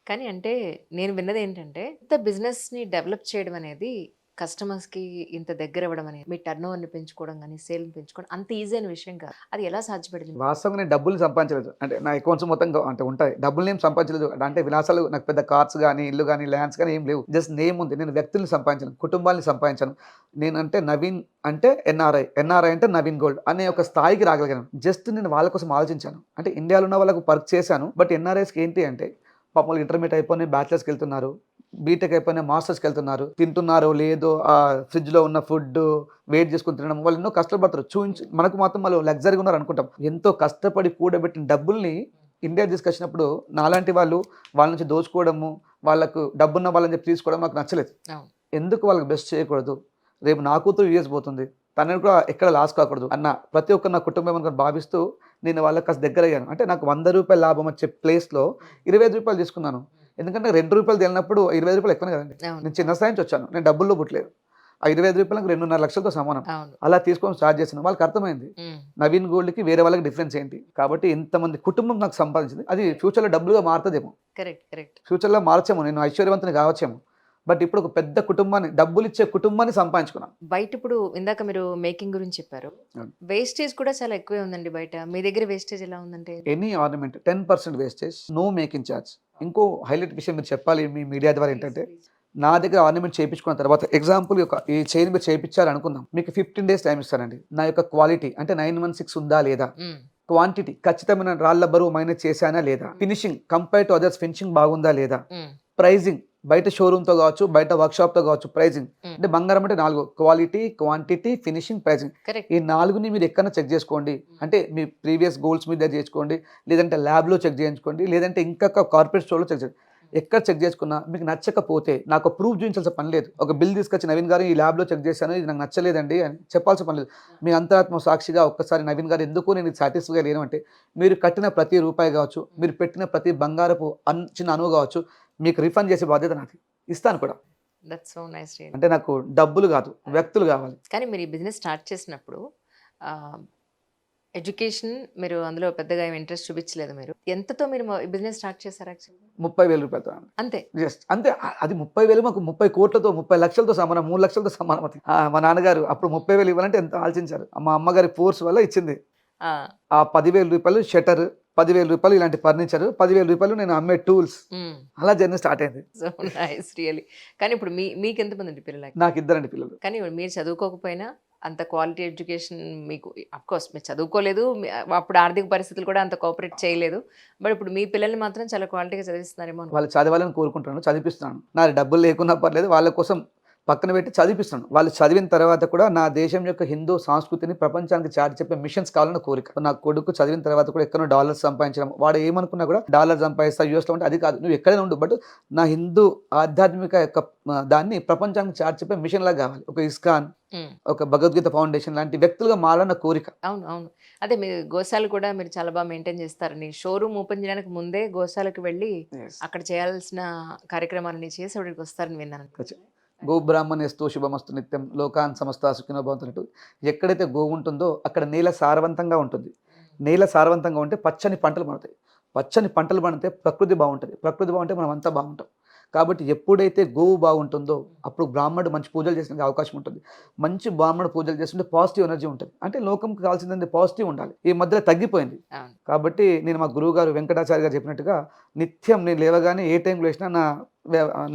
కానీ అంటే నేను విన్నదేంటంటే ఇంత బిజినెస్‌ని డెవలప్ చేయడం అనేది కస్టమర్స్‌కి ఇంత దగ్గరవ్వడం అనేది, మీ టర్నోవర్‌ని పెంచుకోవడం గాని, సేల్‌ని పెంచుకోవడం అంత ఈజీ అయిన విషయం కాదు. అది ఎలా సాధ్యపడింది? వాస్తవంగా నేను డబ్బుల్ని సంపాదించలేదు. అంటే నా అకౌంట్స్ మొత్తం అంటే ఉంటాయి. డబ్బుల్నేం సంపాదించలేదు. అంటే విలాసాలు నాకు పెద్ద కార్స్ గాని, ఇల్లు గాని, ల్యాండ్స్ గాని ఏం లేవు. జస్ట్ నేమ్ ఉంది. నేను వ్యక్తుల్ని సంపాదించాను. కుటుంబాల్ని సంపాదించాను. నేనంటే నవీన్ అంటే ఎన్ఆర్ఐ. ఎన్ఆర్ఐ అంటే నవీన్ గోల్డ్ అనే ఒక స్థాయికి రాగలిగాను. జస్ట్ నేను వాళ్ళ కోసం ఆలోచించాను. అంటే ఇండియాలో ఉన్న వాళ్ళకు వర్క్ చేశాను. బట్ ఎన్ఆర్ఐస్‌కి ఏంటి అంటే పాపం వాళ్ళు ఇంటర్మీడియేట్ అయిపోయి బ్యాచిలర్స్‌కి వెళ్తున్నారు. బీటెక్ అయిపోయిన మాస్టర్స్‌కి వెళ్తున్నారు. తింటున్నారో లేదో ఫ్రిడ్జ్‌లో ఉన్న ఫుడ్ వెయిట్ చేసుకొని తినడం. వాళ్ళు ఎన్నో కష్టాలు పడతారు. మనకు మాత్రం వాళ్ళు లగ్జరీగా ఉన్నారు అనుకుంటాం. ఎంతో కష్టపడి కూడబెట్టిన డబ్బుల్ని ఇండియా తీసుకొచ్చినప్పుడు నాలాంటి వాళ్ళు వాళ్ళ నుంచి దోచుకోవడము, వాళ్ళకు డబ్బున్న వాళ్ళని చెప్పి తీసుకోవడం నాకు నచ్చలేదు. అవును. ఎందుకు వాళ్ళకి బెస్ట్ చేయకూడదు? రేపు నా కూతురు యూఎస్ పోతుంది. తనని కూడా ఎక్కడ లాస్ కాకూడదు అన్న ప్రతి ఒక్కరు నా కుటుంబం అనుకుని భావిస్తూ నేను వాళ్ళకి కాస్త దగ్గరయ్యాను. అంటే నాకు ₹100 లాభం వచ్చే ప్లేస్‌లో ₹25 తీసుకున్నాను. ఎందుకంటే ₹2 తేలినప్పుడు ₹20 ఎక్కువనే కదండి. అవును. నేను చిన్న స్థాయి నుంచి వచ్చాను. నేను డబ్బుల్లో పుట్టలేదు. ఆ ₹25 నాకు 2.5 లక్షలతో సమానం. అవును. అలా తీసుకొని స్టార్ట్ చేశాను. వాళ్ళకి అర్థమైంది. హ్మ్. నవీన్ గోల్డ్‌కి వేరే వాళ్ళకి డిఫరెన్స్ ఏంటి? కాబట్టి ఇంతమంది కుటుంబం నాకు సంపాదించింది. అది ఫ్యూచర్‌లో డబ్బులుగా మారుతదేమో. కరెక్ట్. కరెక్ట్. ఫ్యూచర్‌లో మార్చేమో. నేను ఐశ్వర్యవంతుని కావచ్చేమో. బట్ ఇప్పుడు ఒక పెద్ద కుటుంబాన్ని, డబ్బులిచ్చే కుటుంబాన్ని సంపాదించుకున్నాను. బయట ఇప్పుడు ఇందాక మీరు మేకింగ్ గురించి చెప్పారు. అవును. వేస్టేజ్ కూడా చాలా ఎక్కువే ఉందండి బయట. మీ దగ్గర వేస్టేజ్ ఎలా ఉందంటే? Any ornament 10% wastage, no making charge. ఇంకో హైలైట్ విషయం మీరు చెప్పాలి మీ మీడియా ద్వారా ఏంటంటే, నా దగ్గర ఆర్నమెంట్ చేయించుకున్న తర్వాత ఎగ్జాంపుల్ ఈ చైన్ మీరు చేయించారు అనుకుందాం. మీకు 15 డేస్ టైం ఇస్తానండి. నా యొక్క క్వాలిటీ అంటే 916 ఉందా లేదా? హ్మ్. క్వాంటిటీ ఖచ్చితమైన రాళ్ల బరువు మైనస్ చేశానా లేదా? Finishing compare to others finishing బాగుందా లేదా? హ్మ్. ప్రైజింగ్ బయట షోరూమ్‌తో కావచ్చు, బయట వర్క్‌షాప్‌తో కావచ్చు ప్రైజింగ్. హ్మ్. అంటే బంగారం అంటే 4 quality, quantity, finishing, pricing. Correct. ఈ 4ని మీరు ఎక్కడైనా చెక్ చేసుకోండి. అంటే మీ ప్రీవియస్ గోల్స్ మీద చేసుకోండి. లేదంటే ల్యాబ్‌లో చెక్ చేయించుకోండి. లేదంటే ఇంకొక కార్పొరేట్ స్టోర్‌లో చెక్ చేయండి. ఎక్కడ చెక్ చేసుకున్నా మీకు నచ్చకపోతే నాకు ప్రూఫ్ చూపించాల్సిన పని లేదు. ఒక బిల్ తీసుకొచ్చి నవీన్ గారు ఈ ల్యాబ్‌లో చెక్ చేశాను. ఇది నాకు నచ్చలేదండి అని చెప్పాల్సిన పని లేదు. మీ అంతరాత్మ సాక్షిగా ఒక్కసారి నవీన్ గారు ఎందుకు నేను సాటిస్ఫైగా లేను అంటే మీరు కట్టిన ప్రతి రూపాయి కావచ్చు, మీరు పెట్టిన ప్రతి బంగారపు చిన్న అణువు కావచ్చు, మీకు రిఫండ్ చేసే బాధ్యత నాది. ఇస్తాను కూడా. That's so nice really. అంటే నాకు డబ్బులు కాదు, వ్యక్తులు కావాలి. కానీ మీరు ఈ బిజినెస్ స్టార్ట్ చేసినప్పుడు ఆహ్, ఎడ్యుకేషన్ మీరు అందులో పెద్దగా ఏమి ఇంట్రెస్ట్ చూపించలేదు మీరు. ఎంతతో మీరు ఈ బిజినెస్ స్టార్ట్ చేశారు యాక్చువల్లీ? ₹30,000 అంతే. జస్ట్ అంతే. అది 30,000 మాకు 30 కోట్లతో 30 లక్షలతో సమానం, 3 లక్షలతో సమానం అది. మా నాన్నగారు అప్పుడు 30,000 ఇవ్వాలంటే ఎంత ఆలోచించారు. మా అమ్మగారి ఫోర్స్ వల్ల ఇచ్చింది. ఆ! ఆ ₹10,000 షట్టర్, ₹10,000 ఇలాంటి ఫర్నిచర్, ₹10,000 నేను అమ్మే టూల్స్. హ్మ్. అలా జర్నీ స్టార్ట్ అయింది. So nice really. కానీ ఇప్పుడు మీకెంతమంది అండి పిల్లలు? నాకు ఇద్దరండి పిల్లలు. కానీ మీరు చదువుకోకపోయినా అంత క్వాలిటీ ఎడ్యుకేషన్ మీకు అఫ్కోర్స్ మీరు చదువుకోలేదు. అప్పుడు ఆర్థిక పరిస్థితులు కూడా అంత కోఆపరేట్ చేయలేదు. బట్ ఇప్పుడు మీ పిల్లల్ని మాత్రం చాలా క్వాలిటీగా చదివిస్తున్నారేమో వాళ్ళు చదవాలని కోరుకుంటున్నాను, చదివిపిస్తున్నాను. నా డబ్బులు లేకున్నా పర్లేదు. వాళ్ళ కోసం పక్కన పెట్టి చదివిపిస్తున్నాను. వాళ్ళు చదివిన తర్వాత కూడా నా దేశం యొక్క హిందూ సంస్కృతిని ప్రపంచానికి చాటి చెప్పే మిషన్స్ కావాలని కోరిక. నా కొడుకు చదివిన తర్వాత కూడా ఎక్కడో డాలర్స్ సంపాదించడం, వాడు ఏమనుకున్నా కూడా డాలర్ సంపాదిస్తా యూఎస్లో ఉంటే అది కాదు, నువ్వు ఎక్కడైనా ఉండు, బట్ నా హిందూ ఆధ్యాత్మిక యొక్క దాన్ని ప్రపంచానికి చాటి చెప్పే మిషన్ లాగా కావాలి. ఒక ఇస్కాన్, ఒక భగవద్గీత ఫౌండేషన్ లాంటి వ్యక్తులుగా మారాలన్న కోరిక. అవును అవును. అదే మీరు గోశాల కూడా మీరు చాలా బాగా మెయింటైన్ చేస్తారని, షోరూమ్ ఓపెన్ చేయడానికి ముందే గోశాలకు వెళ్ళి అక్కడ చేయాల్సిన కార్యక్రమాలని చేసి అక్కడికి వస్తారని విన్నాను. గో బ్రాహ్మణేస్తు శుభమస్తు నిత్యం లోకాన్ సమస్త సుఖినో భవంతు. ఎక్కడైతే గోవు ఉంటుందో అక్కడ నేల సారవంతంగా ఉంటుంది. నేల సారవంతంగా ఉంటే పచ్చని పంటలు పండుతాయి. పచ్చని పంటలు పండితే ప్రకృతి బాగుంటుంది. ప్రకృతి బాగుంటే మనం అంతా బాగుంటాం. కాబట్టి ఎప్పుడైతే గోవు బాగుంటుందో అప్పుడు బ్రాహ్మణుడు మంచి పూజలు చేసే అవకాశం ఉంటుంది. మంచి బ్రాహ్మణుడు పూజలు చేస్తుంటే పాజిటివ్ ఎనర్జీ ఉంటుంది. అంటే లోకంకి కావాల్సింది పాజిటివ్ ఉండాలి. ఈ మధ్యలో తగ్గిపోయింది. కాబట్టి నేను మా గురువు గారు వెంకటాచార్య గారు చెప్పినట్టుగా నిత్యం నేను లేవగానే ఏ టైంలో వేసినా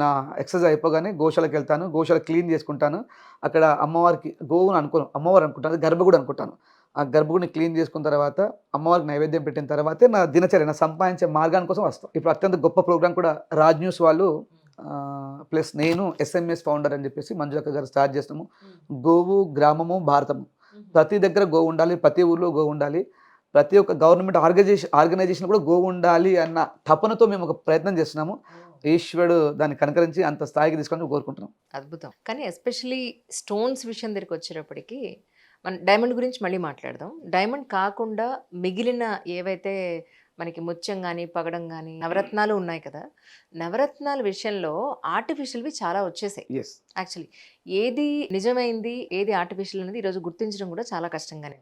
నా ఎక్సర్సైజ్ అయిపోగానే గోశాలకు వెళ్తాను. గోశాల క్లీన్ చేసుకుంటాను. అక్కడ అమ్మవారికి గోవును అనుకోను, అమ్మవారు అనుకుంటాను, అది గర్భగుడి అనుకుంటాను. ఆ గర్భగుడిని క్లీన్ చేసుకున్న తర్వాత అమ్మవారికి నైవేద్యం పెట్టిన తర్వాతే నా దినచర్య, నా సంపాదించే మార్గాని కోసం వస్తాం. ఇప్పుడు అత్యంత గొప్ప ప్రోగ్రామ్ కూడా రాజ్ న్యూస్ వాళ్ళు ప్లస్ నేను SMS ఫౌండర్ అని చెప్పేసి మంజులక్క గారు స్టార్ట్ చేస్తాము. గోవు గ్రామము భారతము. ప్రతి దగ్గర గోవు ఉండాలి, ప్రతి ఊర్లో గోవు ఉండాలి, ప్రతి ఒక్క గవర్నమెంట్ ఆర్గనైజేషన్ కూడా గోవు ఉండాలి అన్న తపనతో మేము ఒక ప్రయత్నం చేస్తున్నాము. ఈశ్వరుడు దాన్ని కనకరించి అంత స్థాయికి తీసుకొని కోరుకుంటున్నాం. అద్భుతం. కానీ ఎస్పెషలీ స్టోన్స్ విషయం దగ్గరికి వచ్చేటప్పటికి మనం డైమండ్ గురించి మళ్ళీ మాట్లాడదాం. డైమండ్ కాకుండా మిగిలిన ఏవైతే మనకి ముత్యం కానీ పగడం కానీ నవరత్నాలు ఉన్నాయి కదా, నవరత్నాల విషయంలో ఆర్టిఫిషియల్వి చాలా వచ్చేసాయి. యాక్చువల్లీ ఏది నిజమైంది ఏది ఆర్టిఫిషియల్ అనేది ఈరోజు గుర్తించడం కూడా చాలా కష్టంగానే.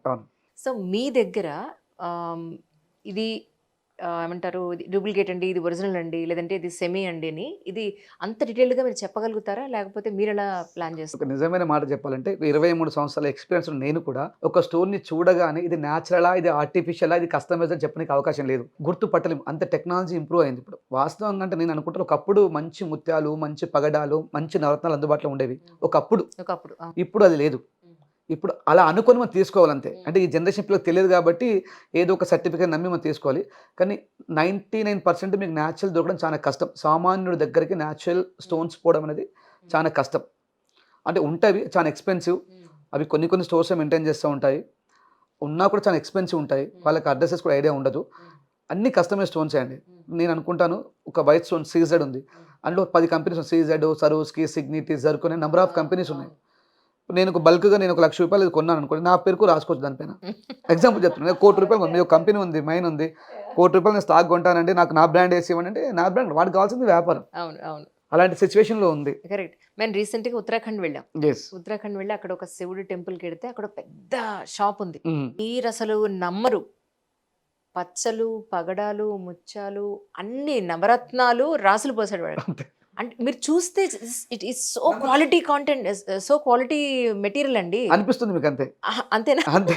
సో మీ దగ్గర ఇది ఏమంటారు, ఇది డూప్లికేట్ అండి, ఇది ఒరిజినల్ అండి, లేదంటే ఇది సెమీ అండి అని ఇది అంత డీటెయిల్డ్గా మీరు చెప్పగలుగుతారా, లేకపోతే మీరు ఎలా ప్లాన్ చేస్తారు? ఒక నిజమైన మాట చెప్పాలంటే 23 సంవత్సరాల ఎక్స్పీరియన్స్ నేను కూడా ఒక స్టోన్ని చూడగానే ఇది న్యాచురలా, ఇది ఆర్టిఫిషియలా, ఇది కస్టమైజ్ అని చెప్పడానికి అవకాశం లేదు. గుర్తుపట్టలేము, అంత టెక్నాలజీ ఇంప్రూవ్ అయింది. ఇప్పుడు వాస్తవంగా అంటే నేను అనుకుంటాను, ఒకప్పుడు మంచి ముత్యాలు, మంచి పగడాలు, మంచి నవరత్నాలు అందుబాటులో ఉండేవి ఒకప్పుడు. ఇప్పుడు అది లేదు. ఇప్పుడు అలా అనుకొని మనం తీసుకోవాలంతే. అంటే ఈ జనరేషన్ పిల్లలకు తెలియదు కాబట్టి ఏదో ఒక సర్టిఫికేట్ నమ్మి మనం తీసుకోవాలి. కానీ 99% మీకు న్యాచురల్ దొరకడం చాలా కష్టం. సామాన్యుడి దగ్గరికి న్యాచురల్ స్టోన్స్ పోవడం అనేది చాలా కష్టం. అంటే ఉంటాయి, చాలా ఎక్స్పెన్సివ్. అవి కొన్ని స్టోర్స్ మెయింటైన్ చేస్తూ ఉంటాయి, ఉన్నా కూడా చాలా ఎక్స్పెన్సివ్ ఉంటాయి. వాళ్ళకి అడ్రసెస్ కూడా ఐడియా ఉండదు. అన్ని కస్టమైజ్ స్టోన్స్ అండి. నేను అనుకుంటాను ఒక వైట్ స్టోన్ CZ ఉంది, అందులో 10 కంపెనీస్ ఉన్నాయి. CZ, సరోస్కి, సిగ్నిటీ, జర్కోని, నెంబర్ ఆఫ్ కంపెనీస్ ఉన్నాయి. నేను ఒక బల్క్గా నేను 1 లక్ష రూపాయలు కొన్నాను అనుకోండి, నా పేరుకు రాసుకోవచ్చు దానిపైన. ఎగ్జాంపుల్ చెప్తున్నాను, 1 కోటి రూపాయలు ఉంది, ఒక కంపెనీ ఉంది, మైన్ ఉంది, 1 కోటి రూపాయలు నేను స్టాక్ కొంటానంటే నాకు నా బ్రాండ్ వేసి ఇవ్వండి అంటే నా బ్రాండ్, వాడికి కావాల్సింది వ్యాపారం. అవును అవును, అలాంటి సిచ్యువేషన్లో ఉంది. కరెక్ట్. మేము రీసెంట్గా ఉత్తరాఖండ్ వెళ్ళాం. ఉత్తరాఖండ్ వెళ్ళి అక్కడ ఒక శివుడి టెంపుల్కి వెడితే అక్కడ పెద్ద షాప్ ఉంది. మీరు అసలు నమ్మరు, పచ్చలు, పగడాలు, ముత్యాలు, అన్ని నవరత్నాలు రాసులు పోసాడు వాడు. అంటే మీరు చూస్తే it is so quality content, so quality material అండి అనిపిస్తుంది మీకు. అంతే అంతేనా? అంతే.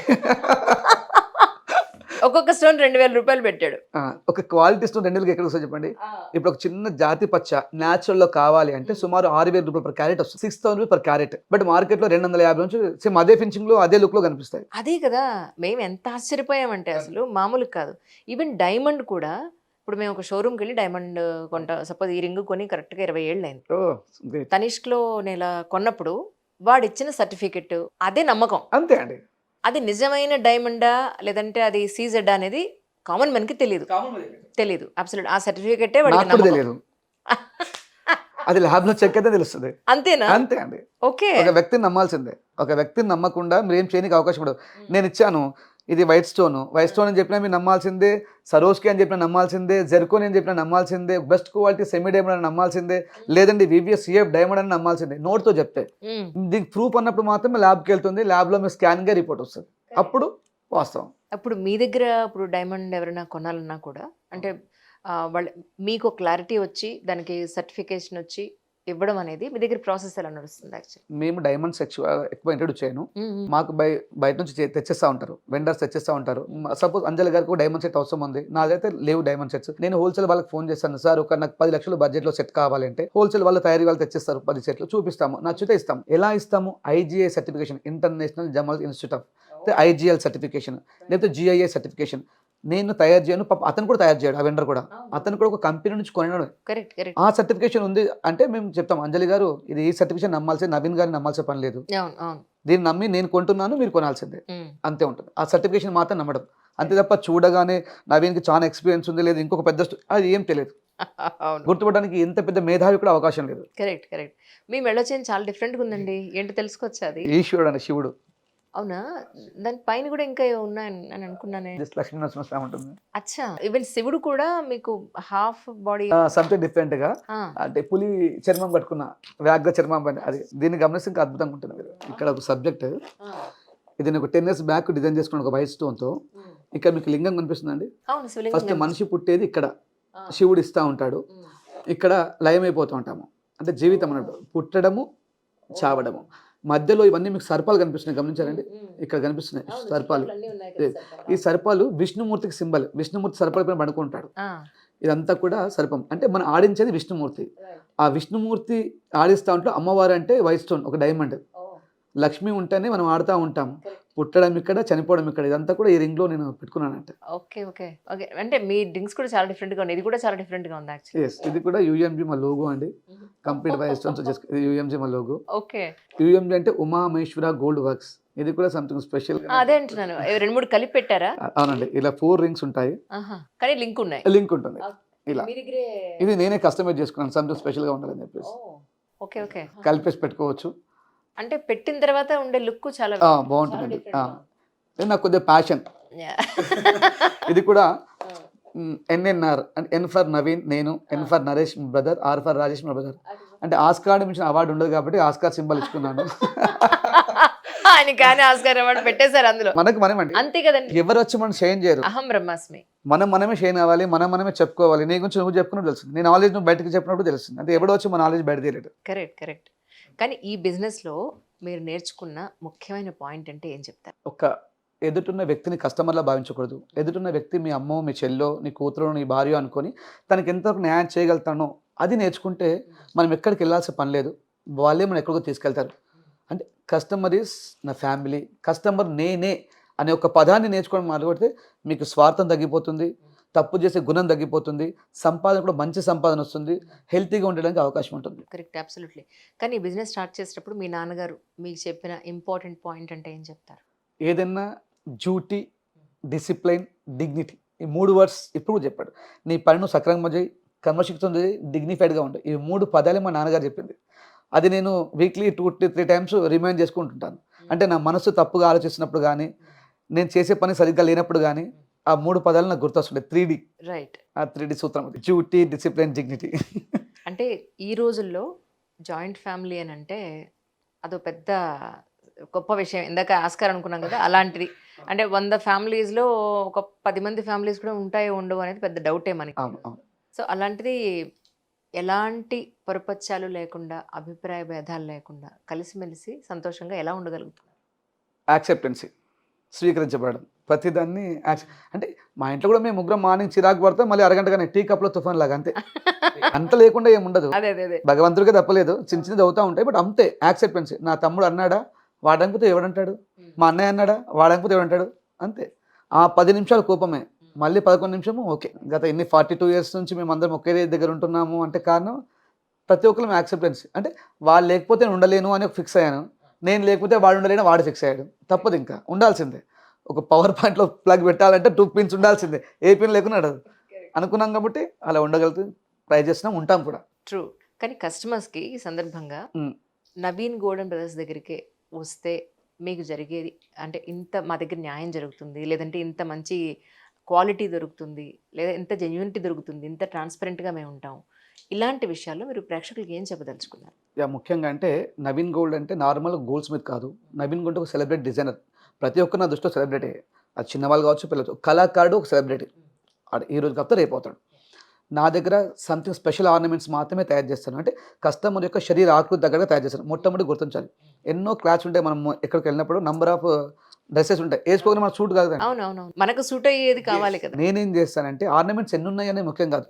ఒక్కొక్క స్టోన్ 2000 రూపాయలు పెట్టాడు. ఒక క్వాలిటీ స్టోన్ 2000 ఎక్కడ వస్తుంది చెప్పండి? ఇప్పుడు ఒక చిన్న జాతి పచ్చ న్యాచురల్ లో కావాలి అంటే సుమారు 6000 రూపాయలు పర్ క్యారెట్ వస్తుంది, 6000 rupees per carat. But market లో 250 నుంచి సేమ్ అదే ఫినిషింగ్ లో అదే లుక్ లో కనిపిస్తాయి. అదే కదా మేము ఎంత ఆశ్చర్యపోయామంటే అసలు మామూలు కాదు. ఈవెన్ డైమండ్ కూడా, ఇప్పుడు మేము ఒక షోరూమ్కి వెళ్ళి డైమండ్ కొంటాం, సపోజ్ ఈ రింగ్ కొని కరెక్ట్గా 20 ఏళ్ళు అయింది. తనిష్క్లో నేను ఇలా కొన్నప్పుడు వాడు ఇచ్చిన సర్టిఫికెట్ అదే నమ్మకం. అంతే అండి. అది నిజమైన డైమండా లేదంటే అది CZ అనేది కామన్ మనకి తెలియదు అబ్సల్యూట్. ఆ సర్టిఫికెటే వాడికి తెలియదు, అది ల్యాబ్ లో చెక్ అయితే తెలుస్తుంది. అంతేనా? అంతే అండి. ఓకే. ఒక వ్యక్తిని నమ్మాల్సిందే. ఒక వ్యక్తిని నమ్మకుండా మీరు ఏం చేయడానికి అవకాశం ఉండదు. నేను ఇచ్చాను ఇది వైట్ స్టోన్ అని చెప్పినా మీరు నమ్మాల్సిందే, సరోస్కి అని చెప్పినా నమ్మాల్సిందే, జెర్కోని అని చెప్పినా నమ్మాల్సిందే, బెస్ట్ క్వాలిటీ సెమీ డైమండ్ అని నమ్మాల్సిందే, లేదంటే VVS CF డైమండ్ అని నమ్మాల్సిందే. నోట్తో చెప్తే దీనికి ప్రూఫ్ అన్నప్పుడు మాత్రమే ల్యాబ్కి వెళ్తుంది. ల్యాబ్లో మీ స్కాన్గా రిపోర్ట్ వస్తుంది, అప్పుడు వాస్తవం. అప్పుడు మీ దగ్గర ఇప్పుడు డైమండ్ ఎవరైనా కొనాలన్నా కూడా అంటే వాళ్ళు మీకు క్లారిటీ వచ్చి దానికి సర్టిఫికేషన్ వచ్చి ఇవ్వడం అనేది మీ దగ్గర ప్రాసెస్ ఎలా నడుస్తుంది? యాక్చువల్లీ మేము డైమండ్స్ ఎక్కువ ఇంట్రొడ్యూస్ చేయను. మాకు బయట నుంచి తెచ్చేస్తూ ఉంటారు, వెండర్స్ తెచ్చేస్తూ ఉంటారు. సపోజ్ అంజలి గారికి డైమండ్ సెట్ అవసరం ఉంది, నాదైతే లేవు డైమండ్ సెట్స్. నేను హోల్సేల్ వాళ్ళకి ఫోన్ చేస్తాను, సార్ ఒక నాకు 10 లక్షలు బడ్జెట్లో సెట్ కావాలంటే హోల్సేల్ వాళ్ళు తయారీ వాళ్ళు తెచ్చేస్తారు, 10 సెట్లు చూపిస్తాము, నచ్చితే ఇస్తాము. ఎలా ఇస్తాము? IGI certification, international journal institute of, IGL certification, లేకపోతే GIA సర్టిఫికేషన్, నేను తయారు చేయను, పాపం అతను కూడా తయారు చేయడు, ఆ వెండర్ కూడా. అతను కూడా ఒక కంపెనీ నుంచి కొనడం. Correct correct. ఆ సర్టిఫికేషన్ ఉంది అంటే మేము చెప్తాం, అంజలి గారు ఇది ఈ సర్టిఫికేషన్ నమ్మాల్సి, నవీన్ గారిని నమ్మాల్సిన పని లేదు, అవును అవును. దీన్ని నమ్మి నేను కొంటున్నాను, మీరు కొనాల్సిందే, ఉమ్. అంతే ఉంటుంది. ఆ సర్టిఫికేషన్ మాత్రం నమ్మడం అంతే తప్ప చూడగానే నవీన్కి చాలా ఎక్స్పీరియన్స్ ఉంది, లేదు ఇంకొక పెద్ద అది ఏం తెలియదు. అవును. గుర్తుపడడానికి ఎంత పెద్ద మేధావి కూడా అవకాశం లేదు. Correct correct. మీ మెళ్ళ చైన్ చాలా డిఫరెంట్గా ఉందండి, ఏంటో తెలుసుకోవచ్చా అది? ఈశ్వరుడు అని శివుడు, అవునా? దాని పైన కూడా ఇంకా ఉన్నాయని అని అనుకున్నానే. జస్ట్ లక్ష్మీ నరసింహస్వామి ఉంటుంది. అచ్చా, ఈవెన్ శివుడు కూడా మీకు హాఫ్ బాడీ. సంథింగ్ డిఫరెంట్ గా, అంటే పులి చర్మం కట్టుకున్న వ్యాఘ్ర చర్మం అని, అది దీన్ని గమనిస్తే ఇంకా అద్భుతంగా ఉంటుంది. మీరు ఇక్కడ ఒక సబ్జెక్ట్, ఇది నేను ఒక 10 years బ్యాక్ డిజైన్ చేసుకున్న ఒక వైట్ స్టోన్ తో. ఇక్కడ మీకు లింగం కనిపిస్తుందండి. అవును, శివలింగం ఫస్ట్ కనిపిస్తుంది. మనిషి పుట్టేది ఇక్కడ, శివుడు ఇస్తూ ఉంటాడు, ఇక్కడ లయమైపోతూ ఉంటాము, అంటే జీవితం అన్నట్టు పుట్టడము చావడము. మధ్యలో ఇవన్నీ మీకు సర్పాలు కనిపిస్తున్నాయి, గమనించారండి, ఇక్కడ కనిపిస్తున్నాయి సర్పాలు. ఈ సర్పాలు విష్ణుమూర్తికి సింబల్, విష్ణుమూర్తి సర్పాల పైన పడుకుంటాడు. ఇదంతా కూడా సర్పం, అంటే మనం ఆడించేది విష్ణుమూర్తి. ఆ విష్ణుమూర్తి ఆడిస్తూ ఉంటే అమ్మవారు అంటే వైట్ స్టోన్, ఒక డైమండ్. లక్ష్మి ఉంటేనే మనం ఆడుతూ ఉంటాము, పుట్టడం ఇక్కడ, చనిపోవడం ఇక్కడ. ఇదంతా కూడా ఈ రింగ్ లో నేను పెట్టుకున్నానంటే. Okay okay okay. అంటే మీ డ్రింక్స్ కూడా చాలా డిఫరెంట్ గా ఉంది, ఇది కూడా చాలా డిఫరెంట్ గా ఉంది యాక్చువల్లీ. ఎస్, ఇది కూడా యుఎంజి మా లోగో అండి, కంప్లీట్ వైట్ స్టోన్స్ వచ్చేసి ఇది యుఎంజి మా లోగో. ఓకే. యుఎంజి అంటే ఉమా మహేశ్వర గోల్డ్ వర్క్స్, ఇది కూడా సంథింగ్ స్పెషల్. అదే అంటున్నాను, 2-3 కలిపి పెట్టారా? అవునండి, ఇలా 4 రింగ్స్ ఉంటాయి, కానీ లింక్ ఉన్నాయి, లింక్ ఉంటుంది ఇలా. ఇది నేనే కస్టమైజ్ చేసుకున్నాను, సంథింగ్ స్పెషల్ గా ఉండాలని చెప్పేసి. Okay okay. కలిపేసి పెట్టుకోవచ్చు, అంటే పెట్టిన తర్వాత ఉండే లుక్ చాలా బాగుంటుంది. ఇది నాకు కొద్దిగా ప్యాషన్. ఇది కూడా ఎన్ఎన్ఆర్, ఎన్ ఫర్ నవీన్ నేను, ఎన్ ఫర్ నరేష్ మీ బ్రదర్, ఆర్ ఫర్ రాజేష్ మీ బ్రదర్. అంటే ఆస్కార్ మించిన అవార్డు ఉండదు కాబట్టి ఆస్కార్ సింబల్ ఇచ్చుకున్నాను. ఆయన కానీ ఆస్కార్ అవార్డు పెట్టేశారు అందులో. మనకు మనమండి, అంతే కదండి, ఎవరు వచ్చి మనం షేర్ చేయరు, అహం బ్రహ్మాస్మి. మనమే షేర్ అవ్వాలి, మనమే చెప్పుకోవాలి. నీ గురించి నువ్వు చెప్పుకున్నప్పుడు తెలుస్తుంది, నీ నాలెడ్జ్ నువ్వు బయటకు చెప్పినప్పుడు తెలుస్తుంది. అంటే ఎవడో వచ్చి మన నాలెడ్జ్ బయట తీయలేడు. Correct correct. కానీ ఈ బిజినెస్లో మీరు నేర్చుకున్న ముఖ్యమైన పాయింట్ అంటే ఏం చెప్తారు? ఒక ఎదుటిన్న వ్యక్తిని కస్టమర్లా భావించకూడదు. ఎదుటిన్న వ్యక్తి మీ అమ్మో, మీ చెల్లో, నీ కూతురు, నీ భార్య అనుకొని తనకి ఎంతవరకు న్యాయం చేయగలుగుతానో అది నేర్చుకుంటే మనం ఎక్కడికి వెళ్ళాల్సిన పని లేదు, వాళ్ళే మనం ఎక్కడికో తీసుకెళ్తారు. అంటే కస్టమర్ ఈజ్ నా ఫ్యామిలీ, కస్టమర్ నేనే అనే ఒక పదాన్ని నేర్చుకోవడం మొదలుపెడితే మీకు స్వార్థం తగ్గిపోతుంది, తప్పు చేసే గుణం తగ్గిపోతుంది, సంపాదన కూడా మంచి సంపాదన వస్తుంది, హెల్తీగా ఉండడానికి అవకాశం ఉంటుంది. Correct, absolutely. కానీ ఈ బిజినెస్ స్టార్ట్ చేసేటప్పుడు మీ నాన్నగారు మీకు చెప్పిన ఇంపార్టెంట్ పాయింట్ అంటే ఏం చెప్తారు? ఏదైనా డ్యూటీ, డిసిప్లైన్, డిగ్నిటీ, ఈ 3 words ఇప్పుడు చెప్పాడు. నీ పని నువ్వు సక్రమంగా చేయి, క్రమశిక్షణ చేయి, డిగ్నిఫైడ్గా ఉండే, ఈ 3 పదాలే మా నాన్నగారు చెప్పింది. అది నేను వీక్లీ 2-3 times రిమైండ్ చేసుకుంటుంటాను. అంటే నా మనసు తప్పుగా ఆలోచిస్తున్నప్పుడు కానీ, నేను చేసే పని సరిగ్గా లేనప్పుడు కానీ ఆ 3 పదాలు నాకు గుర్తొస్తుండే. 3D, రైట్, ఆ 3D సూత్రం, డ్యూటీ, డిసిప్లిన్, డిగ్నిటీ. అంటే ఈ రోజుల్లో జాయింట్ ఫ్యామిలీ అని అంటే అదో పెద్ద గొప్ప విషయం. ఇందాక ఆస్కార్ అనుకున్నాం కదా, అలాంటిది. అంటే 100 ఫ్యామిలీస్లో ఒక 10 మంది ఫ్యామిలీస్ కూడా ఉంటాయో ఉండవు అనేది పెద్ద డౌటే మనకి. అవును అవును. సో అలాంటిది ఎలాంటి పొరపచ్చాలు లేకుండా, అభిప్రాయ భేదాలు లేకుండా కలిసిమెలిసి సంతోషంగా ఎలా ఉండగలుగుతున్నారు? యాక్సెప్టెన్సీ, స్వీకరించబడడం, ప్రతిదాన్ని అంటే మా ఇంట్లో కూడా మేము ముగ్గురం మార్నింగ్ చిరాకు పడతాం, మళ్ళీ అరగంటగానే టీ కప్లో తుఫాన్ లాగా, అంతే. అంత లేకుండా ఏముండదు, అదే అదే అదే. భగవంతుడికే తప్పలేదు, చిన్న చిన్నది అవుతూ ఉంటాయి, బట్ అంతే యాక్సెప్టెన్సీ. నా తమ్ముడు అన్నాడా, వాడకపోతే ఎవడంటాడు, మా అన్నయ్య అన్నాడా, వాడకపోతే ఎవడంటాడు, అంతే. ఆ 10 నిమిషాలు కోపమే, మళ్ళీ 11 నిమిషము ఓకే. గత 42 years నుంచి మేము అందరం ఒకే దగ్గర ఉంటున్నాము అంటే కారణం ప్రతి ఒక్కరు యాక్సెప్టెన్సీ. అంటే వాళ్ళు లేకపోతే నేను ఉండలేను అని ఫిక్స్ అయ్యాను, నేను లేకపోతే వాడు ఉండలేను, వాడు ఫిక్స్ అయ్యాడు. తప్పదు, ఇంకా ఉండాల్సిందే. ఒక పవర్ పాయింట్లో ప్లగ్ పెట్టాలంటే 2 pins ఉండాల్సిందే, ఏ పిన్ లేకుండా నడదు. అనుకున్నాం కాబట్టి అలా ఉండగలుగుతుంది, ట్రై చేసినాం, ఉంటాం కూడా. ట్రూ. కానీ కస్టమర్స్కి ఈ సందర్భంగా నవీన్ గోల్డెన్ బ్రదర్స్ దగ్గరికి వస్తే మీకు జరిగేది అంటే ఇంత మా దగ్గర న్యాయం జరుగుతుంది, లేదంటే ఇంత మంచి క్వాలిటీ దొరుకుతుంది, లేదా ఇంత జెన్యూనిటీ దొరుకుతుంది, ఇంత ట్రాన్స్పరెంట్గా మేము ఉంటాం, ఇలాంటి విషయాల్లో మీరు ప్రేక్షకులకి ఏం చెప్పదలుచుకున్నారు? ముఖ్యంగా అంటే నవీన్ గోల్డ్ అంటే నార్మల్ గోల్డ్ స్మిత్ కాదు, నవీన్ గోల్డ్ ఒక సెలబ్రిటీ డిజైనర్. ప్రతి ఒక్కరు నా దృష్టిలో సెలబ్రిటీ, అది చిన్నవాళ్ళు కావచ్చు, పిల్లలు, కళాకారుడు ఒక సెలబ్రిటీ. ఈ రోజు కాకపోతే రేపు అవుతాడు. నా దగ్గర సంథింగ్ స్పెషల్ ఆర్నమెంట్స్ మాత్రమే తయారు చేస్తాను, అంటే కస్టమర్ యొక్క శరీర ఆకృతి దగ్గరగా తయారు చేస్తాను. మొట్టమొదటి గుర్తించాలి, ఎన్నో క్లాత్స్ ఉంటాయి, మనం ఎక్కడికి వెళ్ళినప్పుడు నంబర్ ఆఫ్ డ్రెస్సెస్ ఉంటాయి, వేసుకోగానే మన సూట్ కాదు. అవునవును, మనకు సూట్ అయ్యేది కావాలి కదా. నేనేం చేస్తానంటే ఆర్నమెంట్స్ ఎన్ని ఉన్నాయనే ముఖ్యం కాదు,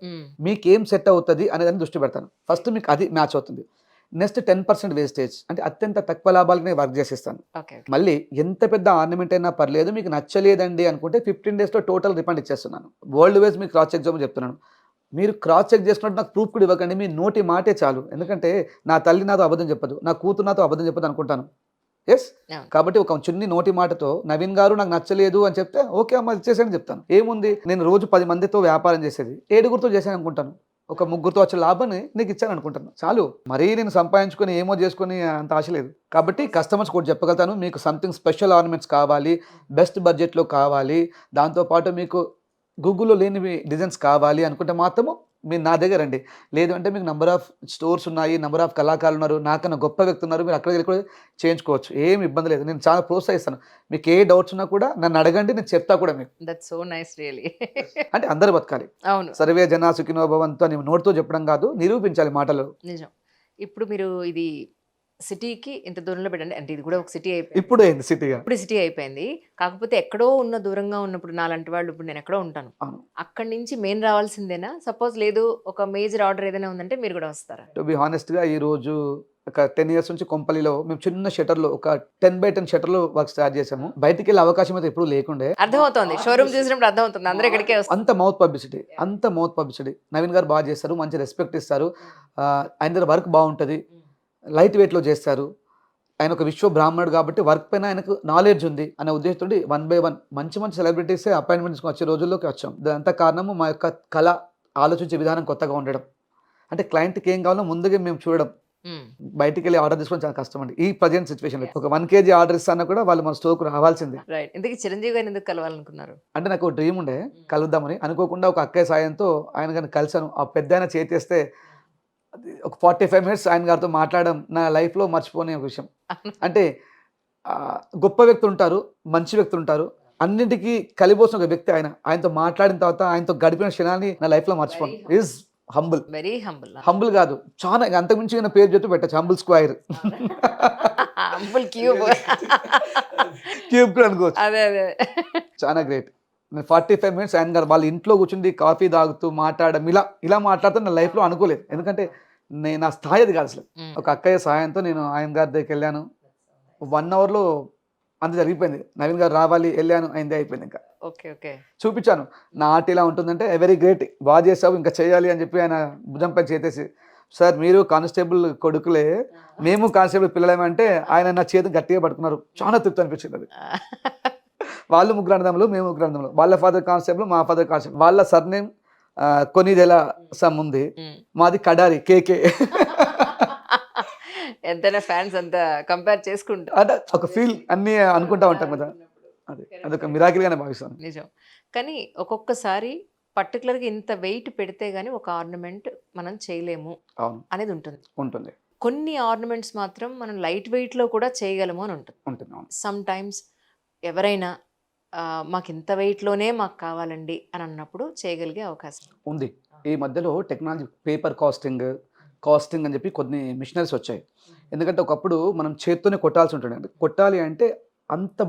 మీకు ఏం సెట్ అవుతుంది అనేదాన్ని దృష్టి పెడతాను. ఫస్ట్ మీకు అది మ్యాచ్ అవుతుంది. నెక్స్ట్ 10% వేస్టేజ్, అంటే అత్యంత తక్కువ లాభాలకి నేను వర్క్ చేసేస్తాను. ఓకే. మళ్ళీ ఎంత పెద్ద ఆర్నమెంట్ అయినా పర్లేదు, మీకు నచ్చలేదండి అనుకుంటే 15 డేస్లో టోటల్ రిఫండ్ ఇచ్చేస్తున్నాను. వరల్డ్ వైజ్ మీకు క్రాస్ చెక్ చేయమని చెప్తున్నాను. మీరు క్రాస్ చెక్ చేసుకున్నట్టు నాకు ప్రూఫ్ కూడా ఇవ్వకండి, మీ నోటి మాటే చాలు. ఎందుకంటే నా తల్లి నాతో అబద్ధం చెప్పదు, నా కూతురు నాతో అబద్ధం చెప్పదు అనుకుంటాను. ఎస్. అవును. కాబట్టి ఒక చిన్ని నోటి మాటతో నవీన్ గారు నాకు నచ్చలేదు అని చెప్తే ఓకే అమ్మ ఇచ్చేసాను చెప్తాను. ఏముంది, నేను రోజు 10 మందితో వ్యాపారం చేసేది 7గురితో చేశాను అనుకుంటాను, ఒక 3గురితో వచ్చే లాభాన్ని నీకు ఇచ్చాను అనుకుంటాను, చాలు. మరీ నేను సంపాదించుకొని ఏమో చేసుకొని అంత ఆశ లేదు. కాబట్టి కస్టమర్స్ కూడా చెప్పగలుగుతాను, మీకు సంథింగ్ స్పెషల్ ఆర్నమెంట్స్ కావాలి, బెస్ట్ బడ్జెట్లో కావాలి, దాంతోపాటు మీకు గూగుల్లో లేనివి డిజైన్స్ కావాలి అనుకుంటే మాత్రము మీరు నా దగ్గర రండి. లేదు అంటే మీకు నంబర్ ఆఫ్ స్టోర్స్ ఉన్నాయి, నంబర్ ఆఫ్ కళాకారులు ఉన్నారు, నాకన్నా గొప్ప వ్యక్తి ఉన్నారు, మీరు అక్కడికి వెళ్ళి కూడా చేయించుకోవచ్చు, ఏమి ఇబ్బంది లేదు. నేను చాలా ప్రోత్సహిస్తాను. మీకు ఏ డౌట్స్ ఉన్నా కూడా నన్ను అడగండి, నేను చెప్తా కూడా మీకు. That's so nice really. అంటే అందరూ బతకాలి, అవును. సర్వే జన సుఖినో భవంతు అని నోటితో చెప్పడం కాదు, నిరూపించాలి మాటలు. నిజం. ఇప్పుడు మీరు ఇది సిటీకి ఇంత దూరంలో పెట్టండి, అంటే ఇది కూడా ఒక సిటీ అయిపోయింది. ఇప్పుడు అయింది సిటీగా. ఇప్పుడు సిటీ అయిపోయింది. కాకపోతే ఎక్కడో ఉన్న దూరంగా ఉన్నప్పుడు నాలాంటి వాళ్ళు, ఇప్పుడు నేను ఎక్కడో ఉంటాను, అవును. అక్కడి నుంచి మెయిన్ రావాల్సిందేనా? సపోజ్ లేదు ఒక మేజర్ ఆర్డర్ ఏదైనా ఉందంటే మీరు కూడా వస్తారా? టు బి హానెస్ట్గా ఈ రోజు ఒక 10 ఇయర్స్ నుంచి కొంపల్లిలో మేము చిన్న షటర్లో ఒక 10x10 షటర్లో వర్క్ స్టార్ట్ చేసాము. బయటికి వెళ్ళే అవకాశం అయితే ఎప్పుడు లేకుండే. అర్థమవుతోంది, షోరూమ్ చూసినప్పుడు అర్థమవుతుంది, అందరూ ఇక్కడికే వస్తారు. అంత మౌత్ పబ్లిసిటీ నవీన్ గారు బాగా చేస్తారు, మంచి రెస్పెక్ట్ ఇస్తారు, ఆయన దగ్గర వర్క్ బాగుంటుంది, లైట్ వెయిట్లో చేస్తారు. ఆయన ఒక విశ్వ బ్రాహ్మణుడు కాబట్టి వర్క్ పైన ఆయనకు నాలెడ్జ్ ఉంది అనే ఉద్దేశంతో 1 by 1 మంచి సెలబ్రిటీస్ అపాయింట్మెంట్స్ వచ్చే రోజుల్లోకి వచ్చాం. దాంతో కారణము మా యొక్క కళ, ఆలోచించే విధానం కొత్తగా ఉండడం, అంటే క్లయింట్కి ఏం కావాలో ముందుగా మేము చూడడం. బయటికి వెళ్ళి ఆర్డర్ తీసుకోవడం చాలా కష్టం అండి ఈ ప్రజెంట్ సిచ్యువేషన్. ఒక 1 kg ఆర్డర్ ఇస్తాను కూడా వాళ్ళు మన స్టోర్కు రావాల్సిందే. రైట్. ఇంతకీ చిరంజీవి గారిని ఎందుకు కలవాలనుకున్నారు? అంటే నాకు ఒక డ్రీమ్ ఉండే కలుద్దామని, అనుకోకుండా ఒక అక్కయ్య సాయంతో ఆయన గారిని కలిశాను. ఆ పెద్ద ఆయన చేస్తే ఒక 45 minutes ఆయన గారితో మాట్లాడడం నా లైఫ్లో మర్చిపోని ఒక విషయం. అంటే గొప్ప వ్యక్తులు ఉంటారు, మంచి వ్యక్తులు ఉంటారు, అన్నింటికి కలిపోసిన ఒక వ్యక్తి ఆయన. ఆయనతో మాట్లాడిన తర్వాత ఆయనతో గడిపిన క్షణాన్ని నా లైఫ్లో మర్చిపోను. Is humble. Very humble. Humble కాదు, చాలా అంతకుమించిన పేరు చెప్తూ పెట్టచ్చు, humble square. Humble cube. Cube కూడా అనుకోవచ్చు. అదే అదే. చాలా గ్రేట్. నేను 45 minutes ఆయన గారు వాళ్ళ ఇంట్లో కూర్చుండి కాఫీ తాగుతూ మాట్లాడడం, ఇలా మాట్లాడుతూ నా లైఫ్లో అనుకోలేదు. ఎందుకంటే నేను నా స్థాయి అది కాదు అసలు. ఒక అక్కయ్య సహాయంతో నేను ఆయన గారి దగ్గరికి వెళ్ళాను. 1 hourలో అంత జరిగిపోయింది. నవీన్ గారు రావాలి, వెళ్ళాను, అయిందే అయిపోయింది. ఇంకా ఓకే ఓకే. చూపించాను నా ఆర్ట్ ఇలా ఉంటుందంటే వెరీ గ్రేట్, బాగా చేసావు, ఇంకా చేయాలి అని చెప్పి ఆయన భుజంపై చేతేసి, సార్ మీరు కానిస్టేబుల్ కొడుకులే, మేము కానిస్టేబుల్ పిల్లలేమంటే ఆయన నా చేతి గట్టిగా పట్టుకున్నారు. చాలా తృప్తి అనిపించింది అది. వాళ్ళు 3 అన్నదమ్ములు, మేము 3 అన్నదమ్ములు. వాళ్ళ ఫాదర్ కానిస్టేబుల్, మా ఫాదర్ కానిస్టేబుల్. వాళ్ళ సర్నేమ్ కొనిదెల సమ్ ఉంది, మాది కడారి కేకే. ఎంతైనా ఫ్యాన్స్ అంత కంపేర్ చేసుకుంటా అంటే ఒక ఫీల్ అన్నీ అనుకుంటా ఉంటాం కదా, అదొక మిరాకిల్ గానే భావిస్తాను. నిజం. కానీ ఒక్కొక్కసారి పర్టికులర్గా ఇంత వెయిట్ పెడితే గానీ ఒక ఆర్నమెంట్ మనం చేయలేము అవును అనేది ఉంటుంది. కొన్ని ఆర్నమెంట్స్ మాత్రం మనం లైట్ వెయిట్ లో కూడా చేయగలము అని ఉంటుంది. సమ్ టైమ్స్ ఎవరైనా మాకు ఇంత వెయిట్ లోనే మాకు కావాలండి అని అన్నప్పుడు చేయగలిగే అవకాశం ఉంది. ఈ మధ్యలో టెక్నాలజీ పేపర్ కాస్టింగ్ అని చెప్పి కొన్ని మిషనరీస్ వచ్చాయి. ఎందుకంటే ఒకప్పుడు మనం చేత్తోనే కొట్టాల్సి ఉంటుండే, కొట్టాలి అంటే అంత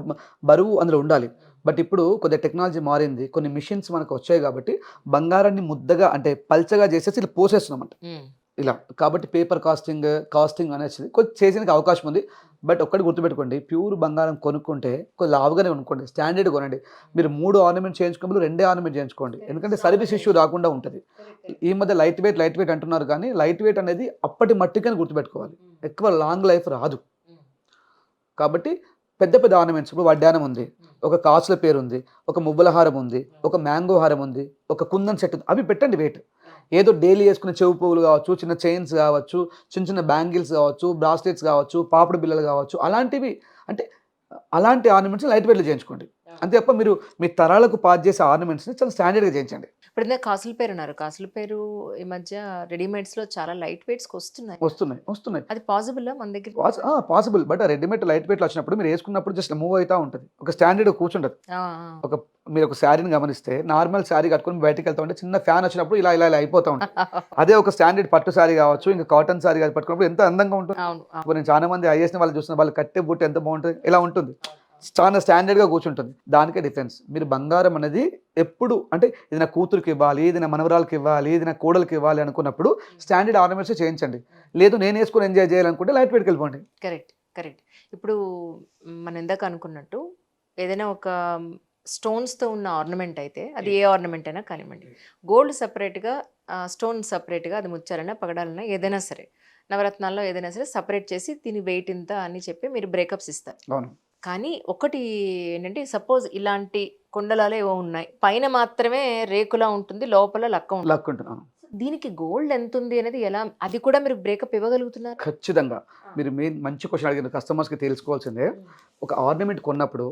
బరువు అందులో ఉండాలి. బట్ ఇప్పుడు కొద్దిగా టెక్నాలజీ మారింది, కొన్ని మిషన్స్ మనకు వచ్చాయి కాబట్టి బంగారాన్ని ముద్దగా అంటే పల్చగా చేసేసి ఇలా పోసేస్తున్నామంట ఇలా. కాబట్టి పేపర్ కాస్టింగ్ అనేది కొంచెం చేసేందుకు అవకాశం ఉంది. బట్ ఒక్కటి గుర్తుపెట్టుకోండి, ప్యూర్ బంగారం కొనుక్కుంటే కొంచెం లావుగానే కొనుక్కోండి, స్టాండర్డ్ కొనండి. మీరు 3 ఆర్నమెంట్ చేయించుకున్నప్పుడు 2 ఆర్నమెంట్ చేయించుకోండి, ఎందుకంటే సర్వీస్ ఇష్యూ రాకుండా ఉంటుంది. ఈ మధ్య లైట్ వెయిట్ అంటున్నారు, కానీ లైట్ వెయిట్ అనేది అప్పటి మట్టికని గుర్తుపెట్టుకోవాలి, ఎక్కువ లాంగ్ లైఫ్ రాదు. కాబట్టి పెద్ద ఆర్నమెంట్స్, ఇప్పుడు వడ్డానం ఉంది, ఒక కాసుల పేరు ఉంది, ఒక మువ్వల హారం ఉంది, ఒక మ్యాంగో హారం ఉంది, ఒక కుందన్ సెట్ ఉంది, అవి పెట్టండి వెయిట్. ఏదో డైలీ వేసుకునే చెవు పువ్వులు కావచ్చు, చిన్న చైన్స్ కావచ్చు, చిన్న బ్యాంగిల్స్ కావచ్చు, బ్రాస్లెట్స్ కావచ్చు, పాపడు బిళ్ళలు కావచ్చు, అలాంటివి. అంటే అలాంటి ఆర్నమెంట్స్ లైట్ వెయిట్లో చేయించుకోండి. అంతే తప్ప మీరు మీ తరాలకు పాస్ చేసే ఆర్నమెంట్స్ని చాలా స్టాండర్డ్గా చేయించండి. ఇప్పుడు ఇందాక కాసుల పేరు అన్నారు, కాసుల పేరు ఈ మధ్య రెడీమేడ్స్ లో చాలా లైట్ వెయిట్స్ వస్తున్నాయి. అది పాసిబుల్ మన దగ్గర? పాసిబుల్. బట్ రెడీమేడ్ లైట్ వెయిట్లో వచ్చినప్పుడు మీరు వేసుకున్నప్పుడు జస్ట్ మూవ్ అవుతా ఉంటుంది, ఒక స్టాండర్డ్ కూర్చుంటుంది. మీరు ఒక శారీని గమనిస్తే నార్మల్ శారీ కట్టుకుని బయటకు వెళ్తా ఉంటే చిన్న ఫ్యాన్ వచ్చినప్పుడు ఇలా అయిపోతా ఉంటుంది. అదే ఒక స్టాండర్డ్ పట్టు శారీ కావచ్చు, ఇంకా కాటన్ శారీ పట్టుకున్నప్పుడు ఎంత అందంగా ఉంటుంది. నేను చాలా మంది ఐఎస్ని వాళ్ళు చూసిన వాళ్ళు కట్టే బుట్ట ఎంత బాగుంటుంది, ఇలా ఉంటుంది. చాలా స్టాండర్డ్గా కూర్చుంటుంది. దానికే డిఫరెన్స్. మీరు బంగారం అనేది ఎప్పుడు అంటే ఇది నా కూతురికి ఇవ్వాలి, ఇది నా మనవరాలకి ఇవ్వాలి, ఇది నా కోడలికి ఇవ్వాలి అనుకున్నప్పుడు స్టాండర్డ్ ఆర్నమెంట్స్ చేయించండి. లేదు నేను వేసుకొని ఎంజాయ్ చేయాలనుకుంటే లైట్ వెయిట్కి వెళ్ళిపోండి. Correct, correct. ఇప్పుడు మనం ఇందాక అనుకున్నట్టు ఏదైనా ఒక స్టోన్స్తో ఉన్న ఆర్నమెంట్ అయితే అది ఏ ఆర్నమెంట్ అయినా కానివ్వండి, గోల్డ్ సపరేట్గా, స్టోన్ సపరేట్గా, అది ముత్యాలన్నా పగడాలన్నా ఏదైనా సరే, నవరత్నాల్లో ఏదైనా సరే సపరేట్ చేసి దీని వెయిట్ ఇంత అని చెప్పి మీరు బ్రేకప్స్ ఇస్తారు. అవును. కానీ ఒకటి ఏంటంటే, సపోజ్ ఇలాంటి కొండలాలు ఏవో ఉన్నాయి, పైన మాత్రమే రేకులా ఉంటుంది, లోపల లక్క ఉంటుంది. లక్ ఉంటుంది. అవును. దీనికి గోల్డ్ ఎంత ఉంది అనేది ఎలా, అది కూడా మీరు బ్రేకప్ ఇవ్వగలుగుతున్నారు? ఖచ్చితంగా. మీరు మెయిన్ మంచి క్వశ్చన్ అడిగిన కస్టమర్స్కి తెలుసుకోవాల్సిందే. ఒక ఆర్నమెంట్ కొన్నప్పుడు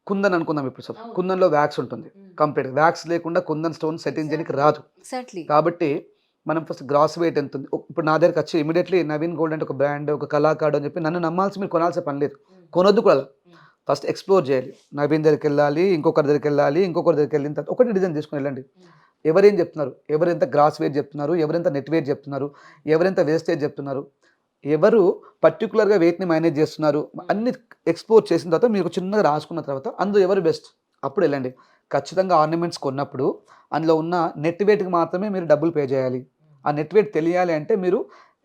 కుందన్ అనుకుందాం. ఇప్పుడు కుందన్లో వ్యాక్స్ ఉంటుంది. కంప్లీట్ వ్యాక్స్ లేకుండా కుందన్ స్టోన్ సెట్టింగ్ చేయడానికి రాదు. ఎగ్జాక్ట్లీ. కాబట్టి మనం ఫస్ట్ గ్రాస్ వెయిట్ ఎంత ఉంది. ఇప్పుడు నా దగ్గరకు వచ్చి ఇమీడియట్లీ నవీన్ గోల్డ్ అంటే ఒక బ్రాండ్, ఒక కళాకారుడు అని చెప్పి నన్ను నమ్మాల్సి, మీరు కొనాల్సిన పని లేదు. కొనొద్దు కూడా. ఫస్ట్ ఎక్స్ప్లోర్ చేయాలి. నవీన్ దగ్గరికి వెళ్ళాలి, ఇంకొకరి దగ్గరికి వెళ్ళాలి, ఇంకొకరి దగ్గరికి వెళ్ళిన తర్వాత ఒకటి డిజైన్ తీసుకుని వెళ్ళండి. ఎవరేం చెప్తున్నారు, ఎవరెంత గ్రాస్ వెయిట్ చెప్తున్నారు, ఎవరెంత నెట్ వెయిట్ చెప్తున్నారు, ఎవరెంత వేస్టేజ్ చెప్తున్నారు, ఎవరు పర్టికులర్గా వెయిట్ని మేనేజ్ చేస్తున్నారు, అన్ని ఎక్స్ప్లోర్ చేసిన తర్వాత మీరు చిన్నగా రాసుకున్న తర్వాత అందులో ఎవరు బెస్ట్ అప్పుడు వెళ్ళండి. ఖచ్చితంగా ఆర్నమెంట్స్ కొన్నప్పుడు అందులో ఉన్న నెట్ వెయిట్కి మాత్రమే మీరు డబ్బులు పే చేయాలి. ఆ నెట్ వెయిట్ తెలియాలి అంటే మీరు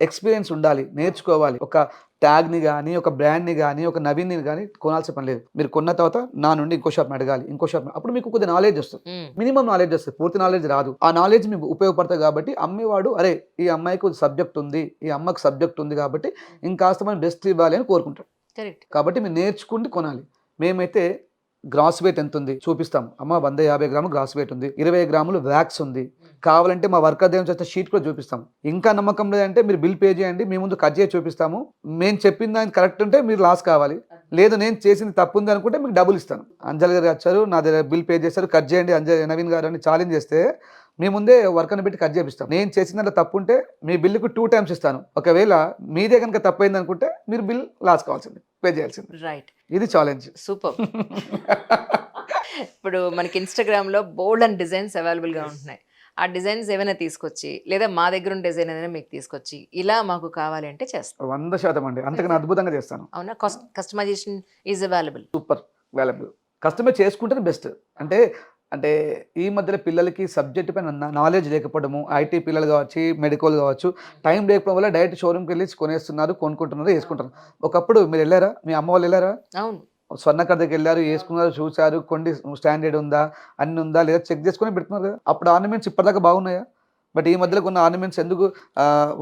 ఎక్స్పీరియన్స్ ఉండాలి, నేర్చుకోవాలి. ఒక ట్యాగ్ని కానీ, ఒక బ్రాండ్ని కానీ, ఒక నవీన్ని కానీ కొనాల్సిన పని లేదు. మీరు కొన్న తర్వాత నా నుండి ఇంకో షాప్ని అడగాలి, ఇంకో షాప్, అప్పుడు మీకు కొద్దిగా నాలెడ్జ్ వస్తుంది. మినిమం నాలెడ్జ్ వస్తుంది, పూర్తి నాలెడ్జ్ రాదు. ఆ నాలెడ్జ్ మీకు ఉపయోగపడుతుంది. కాబట్టి అమ్మేవాడు అరే ఈ అమ్మాయికి సబ్జెక్ట్ ఉంది, ఈ అమ్మకి సబ్జెక్ట్ ఉంది కాబట్టి ఇంకాస్త మనం బెస్ట్ ఇవ్వాలి అని కోరుకుంటాడు. కరెక్ట్. కాబట్టి మీరు నేర్చుకుంటూ కొనాలి. మేమైతే గ్రాస్ వెయిట్ ఎంత ఉంది చూపిస్తాం. అమ్మ 150 గ్రాములు గ్రాస్ వెయిట్ ఉంది, 20 గ్రాములు వ్యాక్స్ ఉంది, కావాలంటే మా వర్కర్ దేవుని చేస్తే షీట్ కూడా చూపిస్తాం. ఇంకా నమ్మకం లేదంటే మీరు బిల్ పే చేయండి, మీ ముందు కట్ చేసి చూపిస్తాము. మేము చెప్పింది దానికి కరెక్ట్ ఉంటే మీరు లాస్ కావాలి, లేదు నేను చేసింది తప్పు ఉంది అనుకుంటే మీకు డబ్బులు ఇస్తాను. అంజల్ గారు వచ్చారు, నా దగ్గర బిల్ పే చేశారు, కట్ చేయండి నవీన్ గారు అని ఛాలెంజ్ చేస్తే మీ ముందే వర్కర్ని పెట్టి కట్ చేపిస్తాం. నేను చేసిన దాంట్లో తప్పు ఉంటే మీ బిల్లుకు 2 టైమ్స్ ఇస్తాను. ఒకవేళ మీదే కనుక తప్పు అయింది అనుకుంటే మీరు బిల్ లాస్ కావాల్సింది, పే చేయాల్సింది. రైట్. ఇది ఛాలెంజ్. సూపర్. ఇప్పుడు మనకి ఇన్స్టాగ్రామ్లో బోల్డ్ అండ్ డిజైన్స్ అవైలబుల్గా ఉంటున్నాయి. ఆ డిజైన్స్ ఏమైనా తీసుకొచ్చి, లేదా మా దగ్గర ఉన్న డిజైన్ ఏదైనా మీకు తీసుకొచ్చి ఇలా మాకు కావాలి అంటే చేస్తాం. 100% అండి, అంతకన్నా అద్భుతంగా చేస్తాను. అవునా? Customization is available. Super available. Customize చేసుకుంటేనే బెస్ట్. అంటే అంటే ఈ మధ్యలో పిల్లలకి సబ్జెక్ట్ పైన నాలెడ్జ్ లేకపోవడము, ఐటీ పిల్లలు కావచ్చు, మెడికల్ కావచ్చు, టైం లేకపోవడం వల్ల డైరెక్ట్ షోరూమ్కి వెళ్ళి కొనేస్తున్నారు, కొనుక్కుంటున్నారు, వేసుకుంటారు. ఒకప్పుడు మీరు వెళ్ళారా, మీ అమ్మ వాళ్ళు వెళ్ళారా, అవును, స్వర్ణకర్ దగ్గరికి వెళ్ళారు, వేసుకున్నారు, చూశారు, కొన్ని స్టాండర్డ్ ఉందా, అన్ని ఉందా లేదా చెక్ చేసుకుని పెడుతున్నారు కదా. అప్పుడు ఆర్నమెంట్స్ ఇప్పటిదాకా బాగున్నాయా? బట్ ఈ మధ్యలో కొన్ని ఆర్నమెంట్స్ ఎందుకు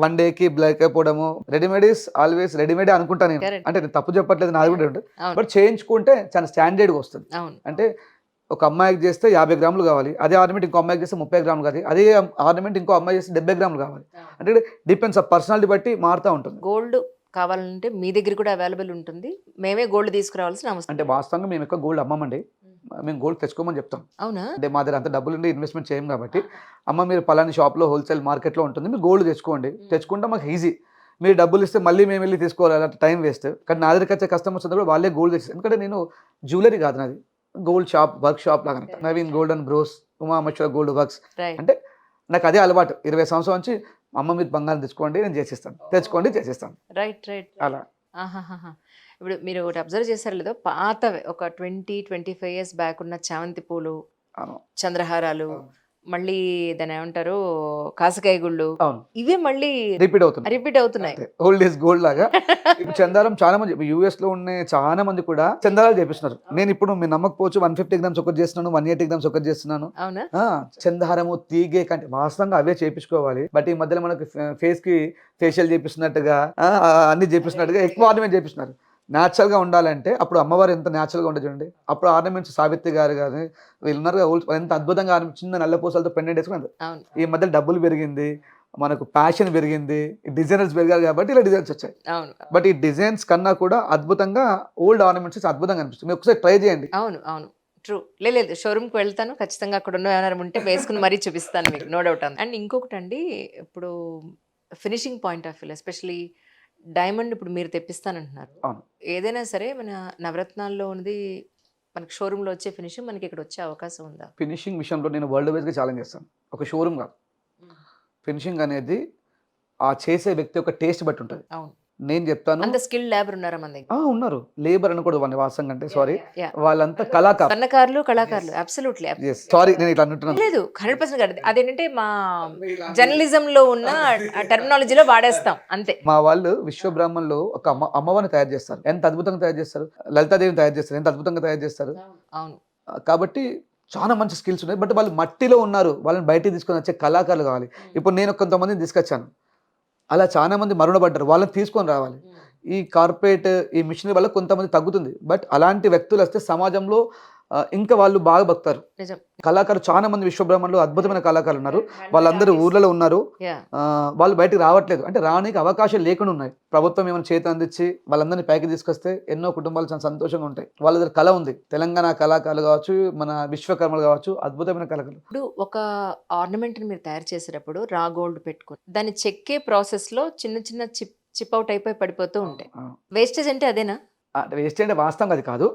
1 డేకి బ్లాక్ అయిపోవడము, రెడీమేడ్ ఈస్ ఆల్వేస్ రెడీమేడ్ అనుకుంటాను నేను. అంటే నేను తప్పు చెప్పట్లేదు, నాది కూడా ఉంటుంది. బట్ చేయించుకుంటే చాలా స్టాండర్డ్గా వస్తుంది. అంటే ఒక అమ్మాయికి చేస్తే 50 గ్రాములు కావాలి, అదే ఆర్నమెంట్ ఇంకో అమ్మాయికి చేస్తే 30 గ్రాములు కావాలి, అదే ఆర్నమెంట్ ఇంకో అమ్మాయి చేస్తే 70 గ్రాములు కావాలి. అంటే డిపెండ్స్ ఆ పర్సనాలిటీ బట్టి మారుతూ ఉంటుంది. గోల్డ్ కావాలంటే మీ దగ్గర కూడా అవైలబుల్ ఉంటుంది, మేమే గోల్డ్ తీసుకురావాల్సిన అవసరం. అంటే వాస్తవంగా మేము ఎక్కువ గోల్డ్ అమ్మమండి, మేము గోల్డ్ తెచ్చుకోమని చెప్తాం. అవునా? అంటే మా దగ్గర అంత డబ్బులు ఉండి ఇన్వెస్ట్మెంట్ చేయం కాబట్టి, అమ్మ మీరు పలాని షాప్లో హోల్సేల్ మార్కెట్లో ఉంటుంది, మీరు గోల్డ్ తెచ్చుకోండి, తెచ్చుకుంటే మాకు ఈజీ. మీరు డబ్బులు ఇస్తే మళ్ళీ మేము వెళ్ళి తీసుకోవాలి, అంటే టైం వేస్ట్. కానీ నా దగ్గరికి వచ్చే కస్టమర్స్ అంతా కూడా వాళ్ళే గోల్డ్ తెచ్చారు. ఎందుకంటే నేను జ్యువెలరీ కాదు, నాది గోల్డ్ షాప్, వర్క్ షాప్ లాగా. Naveen gold and bros, Umameshwara gold works. అంటే నాకు అదే అలవాటు. 20 సంవత్సరాల నుంచి అమ్మ మీరు బంగారం తెచ్చుకోండి, నేను చేసిస్తాను, తెచ్చుకోండి చేసిస్తాను. Right, right. అలా. ఇప్పుడు మీరు ఒకటి అబ్జర్వ్ చేశారు లేదో, పాతవే ఒక 20-25 ఇయర్స్ బ్యాక్ ఉన్న చామంతి పూలు, చంద్రహారాలు, మళ్ళీ దాని ఏమంటారు కాసకాయ గుళ్ళు, ఇవే మళ్ళీ రిపీట్ అవుతున్నాయి. ఓల్డ్ ఈజ్ గోల్డ్ లాగా. ఇప్పుడు చందారం చాలా మంది యూఎస్ లో ఉన్న చాలా మంది కూడా చందారాలు చేపిస్తున్నారు. నేను ఇప్పుడు మీరు నమ్మకపోవచ్చు 150 గ్రామ్స్ ఒకటి చేస్తున్నాను, 180 గ్రామ్స్ ఒకటి చేస్తున్నాను. అవునా? చందారము, తీగే కంటే వాస్తవంగా అవే చేపించుకోవాలి. బట్ ఈ మధ్యలో మనకి ఫేస్ కి ఫేషియల్ చేపిస్తున్నట్టుగా, అన్ని చేపిస్తున్నట్టుగా ఎక్కువ ఆర్నమెంట్ చేపిస్తున్నారు. న్యాచురల్గా ఉండాలంటే అప్పుడు అమ్మవారు ఎంత న్యాచురల్గా ఉండదు చూడండి. అప్పుడు ఆర్నమెంట్స్ సావిత్రి గారు కానీ వీళ్ళు ఉన్నారు, ఎంత అద్భుతంగా చిన్న నల్లపూసలతో పెండెంట్ వేసుకున్నారు. ఈ మధ్య డబ్బులు పెరిగింది, మనకు ప్యాషన్ పెరిగింది, డిజైనర్స్ పెరిగారు కాబట్టి ఇలా డిజైన్స్ వచ్చాయి. బట్ ఈ డిజైన్స్ కన్నా కూడా అద్భుతంగా ఓల్డ్ ఆర్నమెంట్స్ అద్భుతంగా అనిపిస్తుంది. మీరు ఒకసారి ట్రై చేయండి. అవును, అవును, ట్రూ. లేదు, షోరూమ్కి వెళ్తాను, ఖచ్చితంగా అక్కడ ఉన్న ఏమైనా ఉంటే వేసుకుని మరీ చూపిస్తాను మీకు, నో డౌట్. అండ్ ఇంకొకటి అండి, ఇప్పుడు finishing point of view, especially diamond ఇప్పుడు మీరు తెప్పిస్తానంటున్నారు. ఏదైనా సరే మన నవరత్నాల్లో ఉన్నది మనకి షోరూంలో వచ్చే ఫినిషింగ్ మనకి ఇక్కడ వచ్చే అవకాశం ఉందా? ఫినిషింగ్ విషయంలో నేను వరల్డ్ వైజ్గా ఛాలెంజ్ చేస్తాను. ఒక షోరూమ్ కాదు, ఫినిషింగ్ అనేది ఆ చేసే వ్యక్తి యొక్క టేస్ట్ బట్టి ఉంటుంది. అవును. నేను చెప్తాను. అంత స్కిల్ లేబర్ ఉన్నారా మన దగ్గర? ఉన్నారు. లేబర్ అనకూడదు వాళ్ళని వాస్తవంగా అంటే సారీ. Yeah. వాళ్ళంతా కళాకారు. స్వర్ణకారులు, కళాకారులు. అబ్సల్యూట్లీ. సారీ నేను ఇట్లా అంటున్నాను. లేదు 100% కాదు. అదేంటంటే మా జర్నలిజం లో ఉన్న టెర్మినాలజీలో వాడేస్తాం అంతే. మా వాళ్ళు విశ్వ బ్రాహ్మణులు ఒక అమ్మవారిని తయారు చేస్తారు. ఎంత అద్భుతంగా తయారు చేస్తారు. లలితాదేవిని తయారు చేస్తారు. ఎంత అద్భుతంగా తయారు చేస్తారు. అవును. కాబట్టి చాలా మంచి స్కిల్స్ ఉన్నాయి. బట్ వాళ్ళు మట్టిలో ఉన్నారు. వాళ్ళని బయటికి తీసుకొని వచ్చే కళాకారులు కావాలి. ఇప్పుడు నేను కొంతమందిని తీసుకొచ్చాను. అలా చాలా మంది మరుగునపడ్డారు. వాళ్ళని తీసుకొని రావాలి. ఈ కార్పొరేట్ ఈ మిషనరీ వల్ల కొంతమంది తగ్గుతుంది. బట్ అలాంటి వ్యక్తులు వస్తే సమాజంలో ఇంకా వాళ్ళు బాగా బతుకుతారు. నిజం. కళాకారులు చాలా మంది విశ్వబ్రహ్మణులు అద్భుతమైన కళాకారులు ఉన్నారు. వాళ్ళందరూ ఊర్లలో ఉన్నారు. వాళ్ళు బయటకు రావట్లేదు. అంటే రావడానికి అవకాశాలు లేకుండా ఉన్నాయి. ప్రభుత్వం ఏమైనా చేతి అందించి వాళ్ళందరినీ పైకి తీసుకొస్తే ఎన్నో కుటుంబాలు చాలా సంతోషంగా ఉంటాయి. వాళ్ళ దగ్గర కళ ఉంది. తెలంగాణ కళాకారులు కావచ్చు, మన విశ్వకర్మలు కావచ్చు, అద్భుతమైన కళాకారులు. ఇప్పుడు ఒక ఆర్నమెంట్ మీరు తయారు చేసేటప్పుడు రా గోల్డ్ పెట్టుకుని దాన్ని చెక్కే ప్రాసెస్ లో చిన్న చిన్న చిప్ అవుట్ అయిపోయి పడిపోతూ ఉంటాయి. వేస్టేజ్ అంటే అదేనా? వేస్ట్ అంటే వాస్తవం అది కాదు.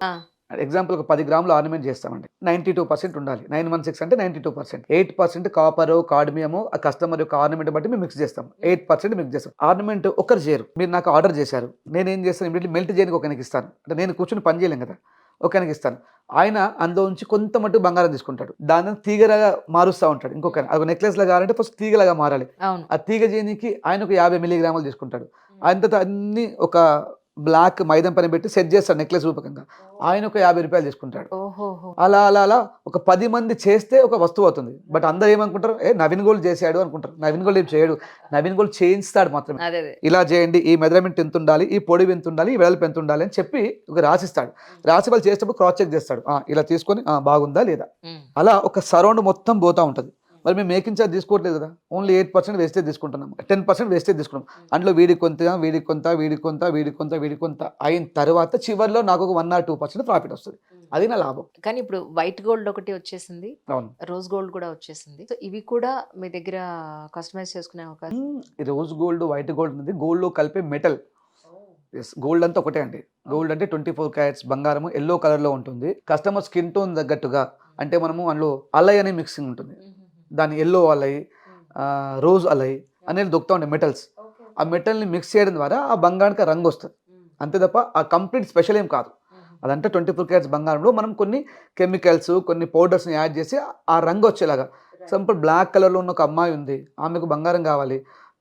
ఎగ్జాంపుల్ ఒక 10 గ్రాములు ఆర్నమెంట్ చేస్తామండి. 92% ఉండాలి. 916 అంటే 92%. 8% కాపరు, కాడ్మియము ఆ కస్టమర్ యొక్క ఆర్నమెంట్ బట్టి మేము మిక్స్ చేస్తాం. 8% మిక్స్ చేస్తాం. ఆర్నమెంట్ ఒకరు చేయరు. మీరు నాకు ఆర్డర్ చేశారు. నేను ఏం చేస్తాను, ఇమీడియట్లీ మెల్ట్ చేయడానికి ఒకరికి ఇస్తాను. అంటే నేను కూర్చొని పని చేయలేం కదా, ఒకరికి ఇస్తాను. ఆయన అందులో నుంచి కొంత మట్టు బంగారం తీసుకుంటాడు. దాన్ని తీగలాగా మారుస్తూ ఉంటాడు. ఇంకొక అది నెక్లెస్ లాగా కావాలంటే ఫస్ట్ తీగలాగా మారాలి. ఆ తీగ చేయడానికి ఆయన ఒక 50 మిల్లీగ్రాములు తీసుకుంటాడు. అంత అన్ని ఒక బ్లాక్ మైదం పని పెట్టి సెట్ చేస్తాడు నెక్లెస్ రూపకంగా. ఆయన ఒక 50 రూపాయలు తీసుకుంటాడు. అలా అలా అలా ఒక 10 మంది చేస్తే ఒక వస్తువు అవుతుంది. బట్ అందరూ ఏమనుకుంటారు, నవీన్ గోల్డ్ చేశాడు అనుకుంటారు. నవీన్ గోల్డ్ ఏం చేయడు. నవీన్ గోల్డ్ చేయిస్తాడు మాత్రమే. ఇలా చేయండి, ఈ మెజర్మెంట్ ఎంత ఉండాలి, ఈ పొడవు ఎంత ఉండాలి, ఈ వెడల్పు ఎంత ఉండాలి అని చెప్పి ఒక రాసిస్తాడు. రాసి వాళ్ళు చేసేటప్పుడు క్రాస్ చెక్ చేస్తాడు. ఇలా తీసుకొని బాగుందా లేదా. అలా ఒక సరౌండ్ మొత్తం పోతా ఉంటుంది. మరి మేము మేకింగ్ చార్జ్ తీసుకోవట్లేదు కదా, ఓన్లీ 8% వేస్టేజ్ తీసుకుంటున్నాం. 10% వేస్టేజ్ తీసుకున్నాం. అందులో వీడికి కొంత వీడికి కొంత వీడికి కొంత వీడికి కొంత వీడికి కొంత అయిన తర్వాత చివరిలో నాకు ఒక 1 or 2% ప్రాఫిట్ వస్తుంది. అది నా లాభం. కానీ ఇప్పుడు వైట్ గోల్డ్ ఒకటి వచ్చేసింది, అవును, రోజ్ గోల్డ్ కూడా వచ్చేసింది. సో ఇవి కూడా మీ దగ్గర కస్టమైజ్ చేసుకునే అవకాశం. రోజ్ గోల్డ్, వైట్ గోల్డ్ ఉంది. గోల్డ్ లో కలిపే మెటల్. గోల్డ్ అంతా ఒకటే అండి. గోల్డ్ అంటే 24 క్యారెట్స్ బంగారము, ఎల్లో కలర్ లో ఉంటుంది. కస్టమర్ స్కిన్ టోన్ తగ్గట్టుగా అంటే మనము అందులో అలై అనే మిక్సింగ్ ఉంటుంది. దాని ఎల్లో అలై, రోజ్ అలై అనేది దొక్కుతూ ఉంటాయి మెటల్స్. ఆ మెటల్ని మిక్స్ చేయడం ద్వారా ఆ బంగారానికి రంగు వస్తుంది. అంతే తప్ప ఆ కంప్లీట్ స్పెషల్ ఏం కాదు. అదంటే 24 క్యారెట్స్ బంగారంలో మనం కొన్ని కెమికల్స్, కొన్ని పౌడర్స్ని యాడ్ చేసి ఆ రంగు వచ్చేలాగా. సింపుల్ బ్లాక్ కలర్లో ఉన్న ఒక అమ్మాయి ఉంది, ఆమెకు బంగారం కావాలి,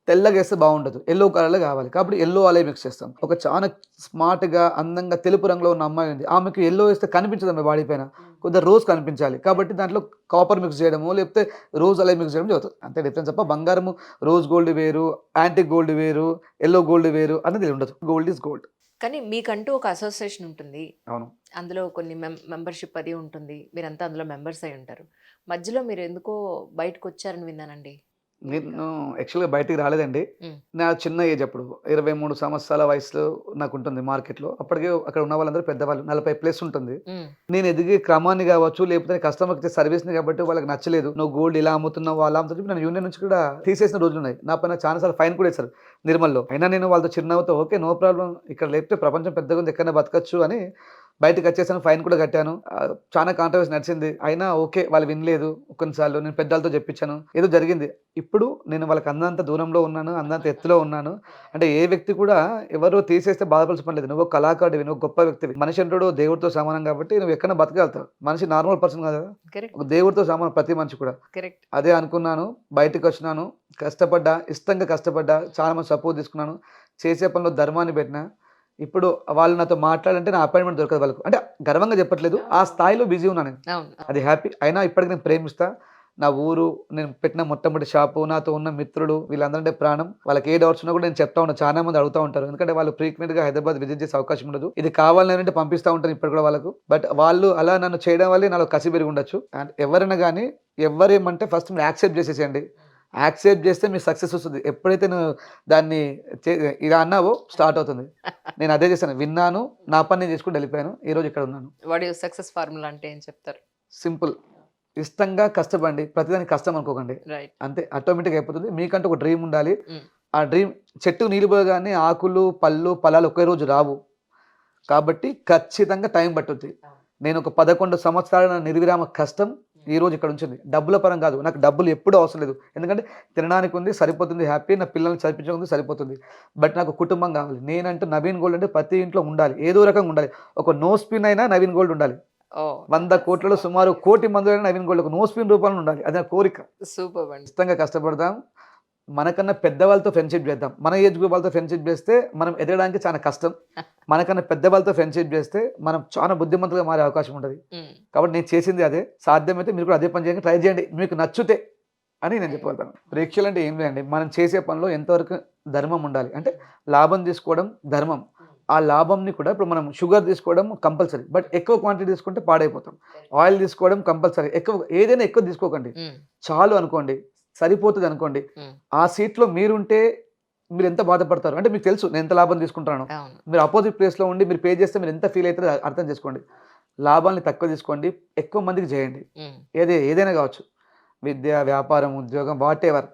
తెల్లగా వేస్తే బాగుండదు, ఎల్లో కలర్లో కావాలి. కాబట్టి ఎల్లో అలై మిక్స్ చేస్తాం. ఒక చాలా స్మార్ట్గా అందంగా తెలుపు రంగులో ఉన్న అమ్మాయి ఉంది, ఆమెకు ఎల్లో వేస్తే కనిపించదు ఆమె బాడీ పైన, కొద్దిగా రోజ్ కనిపించాలి. కాబట్టి దాంట్లో కాపర్ మిక్స్ చేయడము లేకపోతే రోజ్ అలై మిక్స్ చేయడం జరుగుతుంది. అంతే డిఫరెన్స్ తప్ప బంగారము రోజ్ గోల్డ్ వేరు, యాంటిక్ గోల్డ్ వేరు, ఎల్లో గోల్డ్ వేరు అనేది ఉండదు. Gold is gold. కానీ మీకంటూ ఒక అసోసియేషన్ ఉంటుంది. అవును, అందులో కొన్ని మెంబర్షిప్ అది ఉంటుంది. మీరంతా అందులో మెంబర్స్ అయి ఉంటారు. మధ్యలో మీరు ఎందుకో బయటకు వచ్చారని విన్నానండి. నేను యాక్చువల్గా బయటికి రాలేదండి. నా చిన్న ఏజ్ అప్పుడు 23 సంవత్సరాల వయసులో నాకు ఉంటుంది మార్కెట్లో. అప్పటికే అక్కడ ఉన్న వాళ్ళందరూ పెద్దవాళ్ళు, 40+ ఉంటుంది. నేను ఎదిగే క్రమాన్ని కావచ్చు లేకపోతే కస్టమర్కి ఇచ్చే సర్వీస్ని కాబట్టి వాళ్ళకి నచ్చలేదు. నువ్వు గోల్డ్ ఇలా అమ్ముతున్నావు అలా అమ్ముతుంది. నన్ను యూనియన్ నుంచి కూడా తీసేసిన రోజులు ఉన్నాయి. నా పైన చాలాసార్లు ఫైన్ కూడా వేశారు నిర్మల్లో. అయినా నేను వాళ్ళతో చిరునవ్వుతో ఓకే నో ప్రాబ్లం, ఇక్కడ లేకపోతే ప్రపంచం పెద్దగా ఉంది, ఎక్కడైనా బతకచ్చు అని బయటకు వచ్చేసాను. ఫైన్ కూడా కట్టాను. చాలా కాంట్రవర్సీ నడిచింది. అయినా ఓకే వాళ్ళు వినలేదు. కొన్నిసార్లు నేను పెద్దలతో చెప్పించాను, ఏదో జరిగింది. ఇప్పుడు నేను వాళ్ళకి అందంత దూరంలో ఉన్నాను, అందంత ఎత్తులో ఉన్నాను. అంటే ఏ వ్యక్తి కూడా ఎవరో తీసేస్తే బాధపడాల్సిన పని లేదు. నువ్వు కళాకారుడివి, నువ్వు గొప్ప వ్యక్తివి. మనిషి అంటాడు దేవుడితో సమానం కాబట్టి నువ్వు ఎక్కడ బతకగలుగుతావు. మనిషి నార్మల్ పర్సన్ కాదు కదా, ఒక దేవుడితో సమానం ప్రతి మనిషి కూడా. అదే అనుకున్నాను, బయటకు వచ్చినాను, కష్టపడ్డా, ఇష్టంగా కష్టపడ్డా, చాలా మంది సపోర్ట్ తీసుకున్నాను, చేసే పనిలో ధర్మాన్ని పెట్టినా. ఇప్పుడు వాళ్ళు నాతో మాట్లాడంటే నా అపాయింట్మెంట్ దొరకదు వాళ్ళకు. అంటే గర్వంగా చెప్పట్లేదు, ఆ స్థాయిలో బిజీ ఉన్నాను నేను. అది హ్యాపీ. అయినా ఇప్పటికి నేను ప్రేమిస్తా. నా ఊరు, నేను పెట్టిన మొట్టమొదటి షాపు, నాతో ఉన్న మిత్రులు, వీళ్ళందరంటే ప్రాణం. వాళ్ళకి ఏ డౌట్స్ ఉన్నా కూడా నేను చెప్తా ఉంటాను. చాలా మంది అడుగుతూ ఉంటారు, ఎందుకంటే వాళ్ళు ఫ్రీక్వెంట్గా హైదరాబాద్ విజిట్ చేసే అవకాశం ఉండదు. ఇది కావాలని అంటే పంపిస్తూ ఉంటాను ఇప్పుడు కూడా వాళ్ళకు. బట్ వాళ్ళు అలా నన్ను చేయడం వల్లే నాలో కసి పెరిగి ఉండొచ్చు. అండ్ ఎవరైనా కానీ ఎవరేమంటే ఫస్ట్ మీరు యాక్సెప్ట్ చేసేసేయండి. యాక్సెప్ట్ చేస్తే మీ సక్సెస్ వస్తుంది. ఎప్పుడైతే నువ్వు దాన్ని ఇలా అన్నావో స్టార్ట్ అవుతుంది. నేను అదే చేశాను, విన్నాను, నా పని నేను చేసుకుంటూ వెళ్ళిపోయాను. ఈరోజు ఇక్కడ ఉన్నాను. వాట్ ఈస్ సక్సెస్ ఫార్ములా అంటే ఏం చెప్తారు? సింపుల్, ఇష్టంగా కష్టపడండి, ప్రతిదానికి కష్టం అనుకోకండి, అంతే ఆటోమేటిక్ అయిపోతుంది. మీకంటూ ఒక డ్రీమ్ ఉండాలి. ఆ డ్రీమ్ చెట్టు నీళ్ళు పోయగానే ఆకులు పళ్ళు ఫలాలు ఒకే రోజు రావు. కాబట్టి ఖచ్చితంగా టైం పట్టుద్ది. నేను ఒక 11 సంవత్సరాల నిర్విరామ కష్టం ఈ రోజు ఇక్కడ ఉంచింది డబ్బుల పరం కాదు, నాకు డబ్బులు ఎప్పుడూ అవసరం లేదు, ఎందుకంటే తినడానికి ఉంది సరిపోతుంది, హ్యాపీ, నా పిల్లల్ని చదివించడానికి సరిపోతుంది. బట్ నాకు కుటుంబం కావాలి. నేనంటూ నవీన్ గోల్డ్ అంటే ప్రతి ఇంట్లో ఉండాలి, ఏదో రకంగా ఉండాలి. ఒక నో స్పిన్ అయినా నవీన్ గోల్డ్ ఉండాలి. ఓ 100 కోట్లలో సుమారు 1 కోటి మందిలో నవీన్ గోల్డ్ ఒక నో స్పిన్ రూపంలో ఉండాలి. అది నా కోరిక. సూపర్ అండి. ఖచ్చితంగా కష్టపడదాం. మనకన్నా పెద్దవాళ్ళతో ఫ్రెండ్షిప్ చేద్దాం. మన ఏజ్ గ్రూప్ వాళ్ళతో ఫ్రెండ్షిప్ చేస్తే మనం ఎదగడానికి చాలా కష్టం. మనకన్నా పెద్దవాళ్ళతో ఫ్రెండ్షిప్ చేస్తే మనం చాలా బుద్ధిమంతులుగా మారే అవకాశం ఉంటుంది. కాబట్టి నేను చేసింది అదే. సాధ్యమైతే మీరు కూడా అదే పని చేయండి, ట్రై చేయండి, మీకు నచ్చితే అని నేను చెప్పగలుగుతాను. ప్రేక్షకులు అంటే ఏం లేదండి, మనం చేసే పనిలో ఎంతవరకు ధర్మం ఉండాలి అంటే లాభం తీసుకోవడం ధర్మం. ఆ లాభంని కూడా ఇప్పుడు మనం షుగర్ తీసుకోవడం కంపల్సరీ, బట్ ఎక్కువ క్వాంటిటీ తీసుకుంటే పాడైపోతాం. ఆయిల్ తీసుకోవడం కంపల్సరీ, ఏదైనా ఎక్కువ తీసుకోకండి, చాలు అనుకోండి, సరిపోతుంది అనుకోండి. ఆ సీట్లో మీరుంటే మీరు ఎంత బాధపడతారు అంటే మీకు తెలుసు నేను ఎంత లాభం తీసుకుంటాను. మీరు అపోజిట్ ప్లేస్లో ఉండి మీరు పే చేస్తే మీరు ఎంత ఫీల్ అవుతారో అర్థం చేసుకోండి. లాభాలని తక్కువ తీసుకోండి, ఎక్కువ మందికి చేయండి. ఏదైనా కావచ్చు, విద్య, వ్యాపారం, ఉద్యోగం, వాట్ ఎవర్.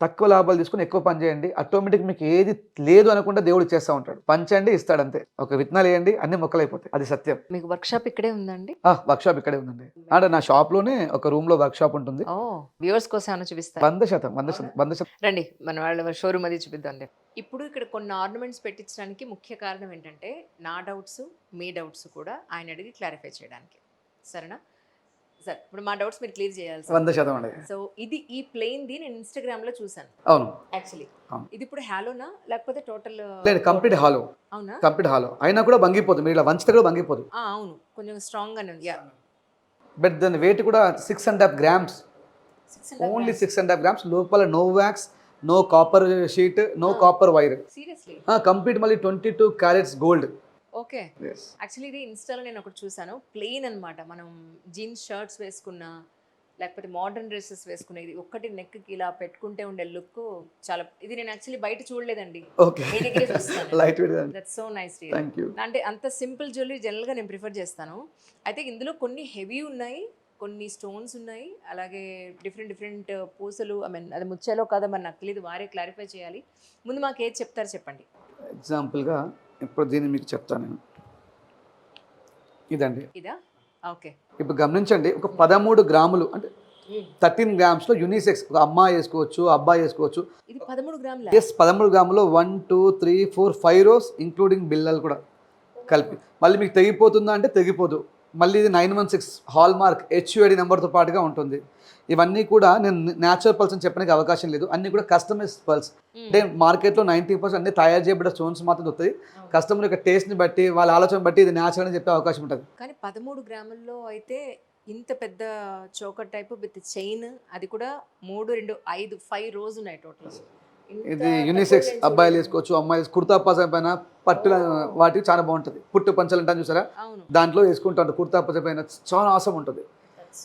తక్కువ లాభాలు తీసుకుని ఎక్కువ పని చేయండి. ఆటోమేటిక్ మీకు ఏది లేదు అనుకుంటే దేవుడు ఇచ్చేస్తూ ఉంటాడు. పంచండి, ఇస్తాడు అంతే. ఒక విత్తనాలు వేయండి, అన్ని మొక్కలు అయిపోతాయి. అది సత్యం. మీకు వర్క్ షాప్ ఇక్కడే ఉందండి? వర్క్ షాప్ ఇక్కడే ఉందండి. అంటే నా షాప్ లోనే ఒక రూమ్ లో వర్క్ షాప్ ఉంటుంది. వ్యూవర్స్ కోసం ఏమైనా చూపిస్తారు? 100%. రండి మన వాళ్ళ షోరూమ్ అది చూపిద్దాం. ఇప్పుడు ఇక్కడ కొన్ని ఆర్నమెంట్స్ పెట్టించడానికి ముఖ్య కారణం ఏంటంటే నా డౌట్స్, మీ డౌట్స్ కూడా ఆయన అడిగి క్లారిఫై చేయడానికి. సరేనా సార్? ఇప్పుడు మా డౌట్స్ మీరు క్లియర్ చేయాలి. 100% అండి. సో ఇది ఈ ప్లెయిన్ ది నేను ఇన్స్టాగ్రామ్ లో చూసాను. అవును, యాక్చువల్లీ ఇది ఇప్పుడు హాలోనా లేకపోతే టోటల్? లేదు, కంప్లీట్ హాలో. అవునా? కంప్లీట్ హాలో అయినా కూడా బంగిపోదు, మీరు ఇలా వంచితే కూడా బంగిపోదు. అవును, కొంచెం స్ట్రాంగ్ గానే ఉంది. బట్ దాని వెయిట్ కూడా 6.5 grams, ఓన్లీ 6.5 grams. లోపల no wax, no copper sheet, no copper wire. Seriously? Complete మళ్ళీ 22 carats గోల్డ్. ఓకే. యాక్చువల్లీ ఇది ఇన్స్టాలో నేను ఒకటి చూసాను, ప్లెయిన్ అన్నమాట. మనం జీన్స్ షర్ట్స్ వేసుకున్నా లేకపోతే మోడర్న్ డ్రెస్సెస్ వేసుకున్నా ఇది ఒక్కటి నెక్ కి ఇలా పెట్టుకుంటే ఉండే లుక్ చాలా. ఇది నేను యాక్చువల్లీ బయట చూడలేదండి, మీ దగ్గరే చూస్తాను. Light weight. That's so nice. Thank you. అంటే అంత సింపుల్ జ్యువెలరీ జనరల్ గా నేను ప్రిఫర్ చేస్తాను. అయితే ఇందులో కొన్ని హెవీ ఉన్నాయి, కొన్ని స్టోన్స్ ఉన్నాయి, అలాగే డిఫరెంట్ పూసలు. ఐ మీన్ అది ముచ్చాలో కాదా మరి నాకు తెలియదు, వారే క్లారిఫై చేయాలి. ముందు మాకు ఏది చెప్తారు చెప్పండి. ఎగ్జాంపుల్గా ఇప్పుడు దీన్ని మీకు చెప్తాను నేను. ఇదండి, ఇదా? ఓకే. ఇప్పుడు గమనించండి, ఒక 13 గ్రాములు అంటే 13 grams యూనిసెక్స్. ఒక అమ్మాయి వేసుకోవచ్చు, అబ్బాయి వేసుకోవచ్చు. ఇది 13 గ్రాముల? ఎస్, 13 గ్రాములో 1 2 3 4 5 rows ఇంక్లూడింగ్ బిల్లలు కూడా కలిపి. మళ్ళీ మీకు తెగిపోతుందా అంటే తెగిపోదు. మళ్ళీ ఇది 916 హాల్ మార్క్ HUID నెంబర్తో పాటుగా ఉంటుంది. ఇవన్నీ కూడా నేను న్యాచురల్ పల్స్ అని చెప్పడానికి అవకాశం లేదు, అన్ని కూడా కస్టమైజ్ పల్స్. అంటే మార్కెట్లో 90% అన్ని తయారు చేయబడ్డ స్టోన్స్ మాత్రం దొరుకుతాయి. కస్టమర్ యొక్క టేస్ట్ని బట్టి, వాళ్ళ ఆలోచన బట్టి ఇది న్యాచురల్ అని చెప్పే అవకాశం ఉంటుంది. కానీ 13 గ్రాముల్లో అయితే ఇంత పెద్ద చోకర్ టైప్ విత్ చైన్, అది కూడా 3 2 5 5 rows ఉన్నాయి టోటల్. ఇది యూనిసెక్స్, అబ్బాయిలు వేసుకోవచ్చు, అమ్మాయిలు. కుర్తా పజా పైన పట్టుల వాటికి చాలా బాగుంటుంది. పుట్టు పంచలు అంటాను చూసారా, దాంట్లో వేసుకుంటారు. కుర్తా పజా పైన చాలా ఆసం ఉంటుంది.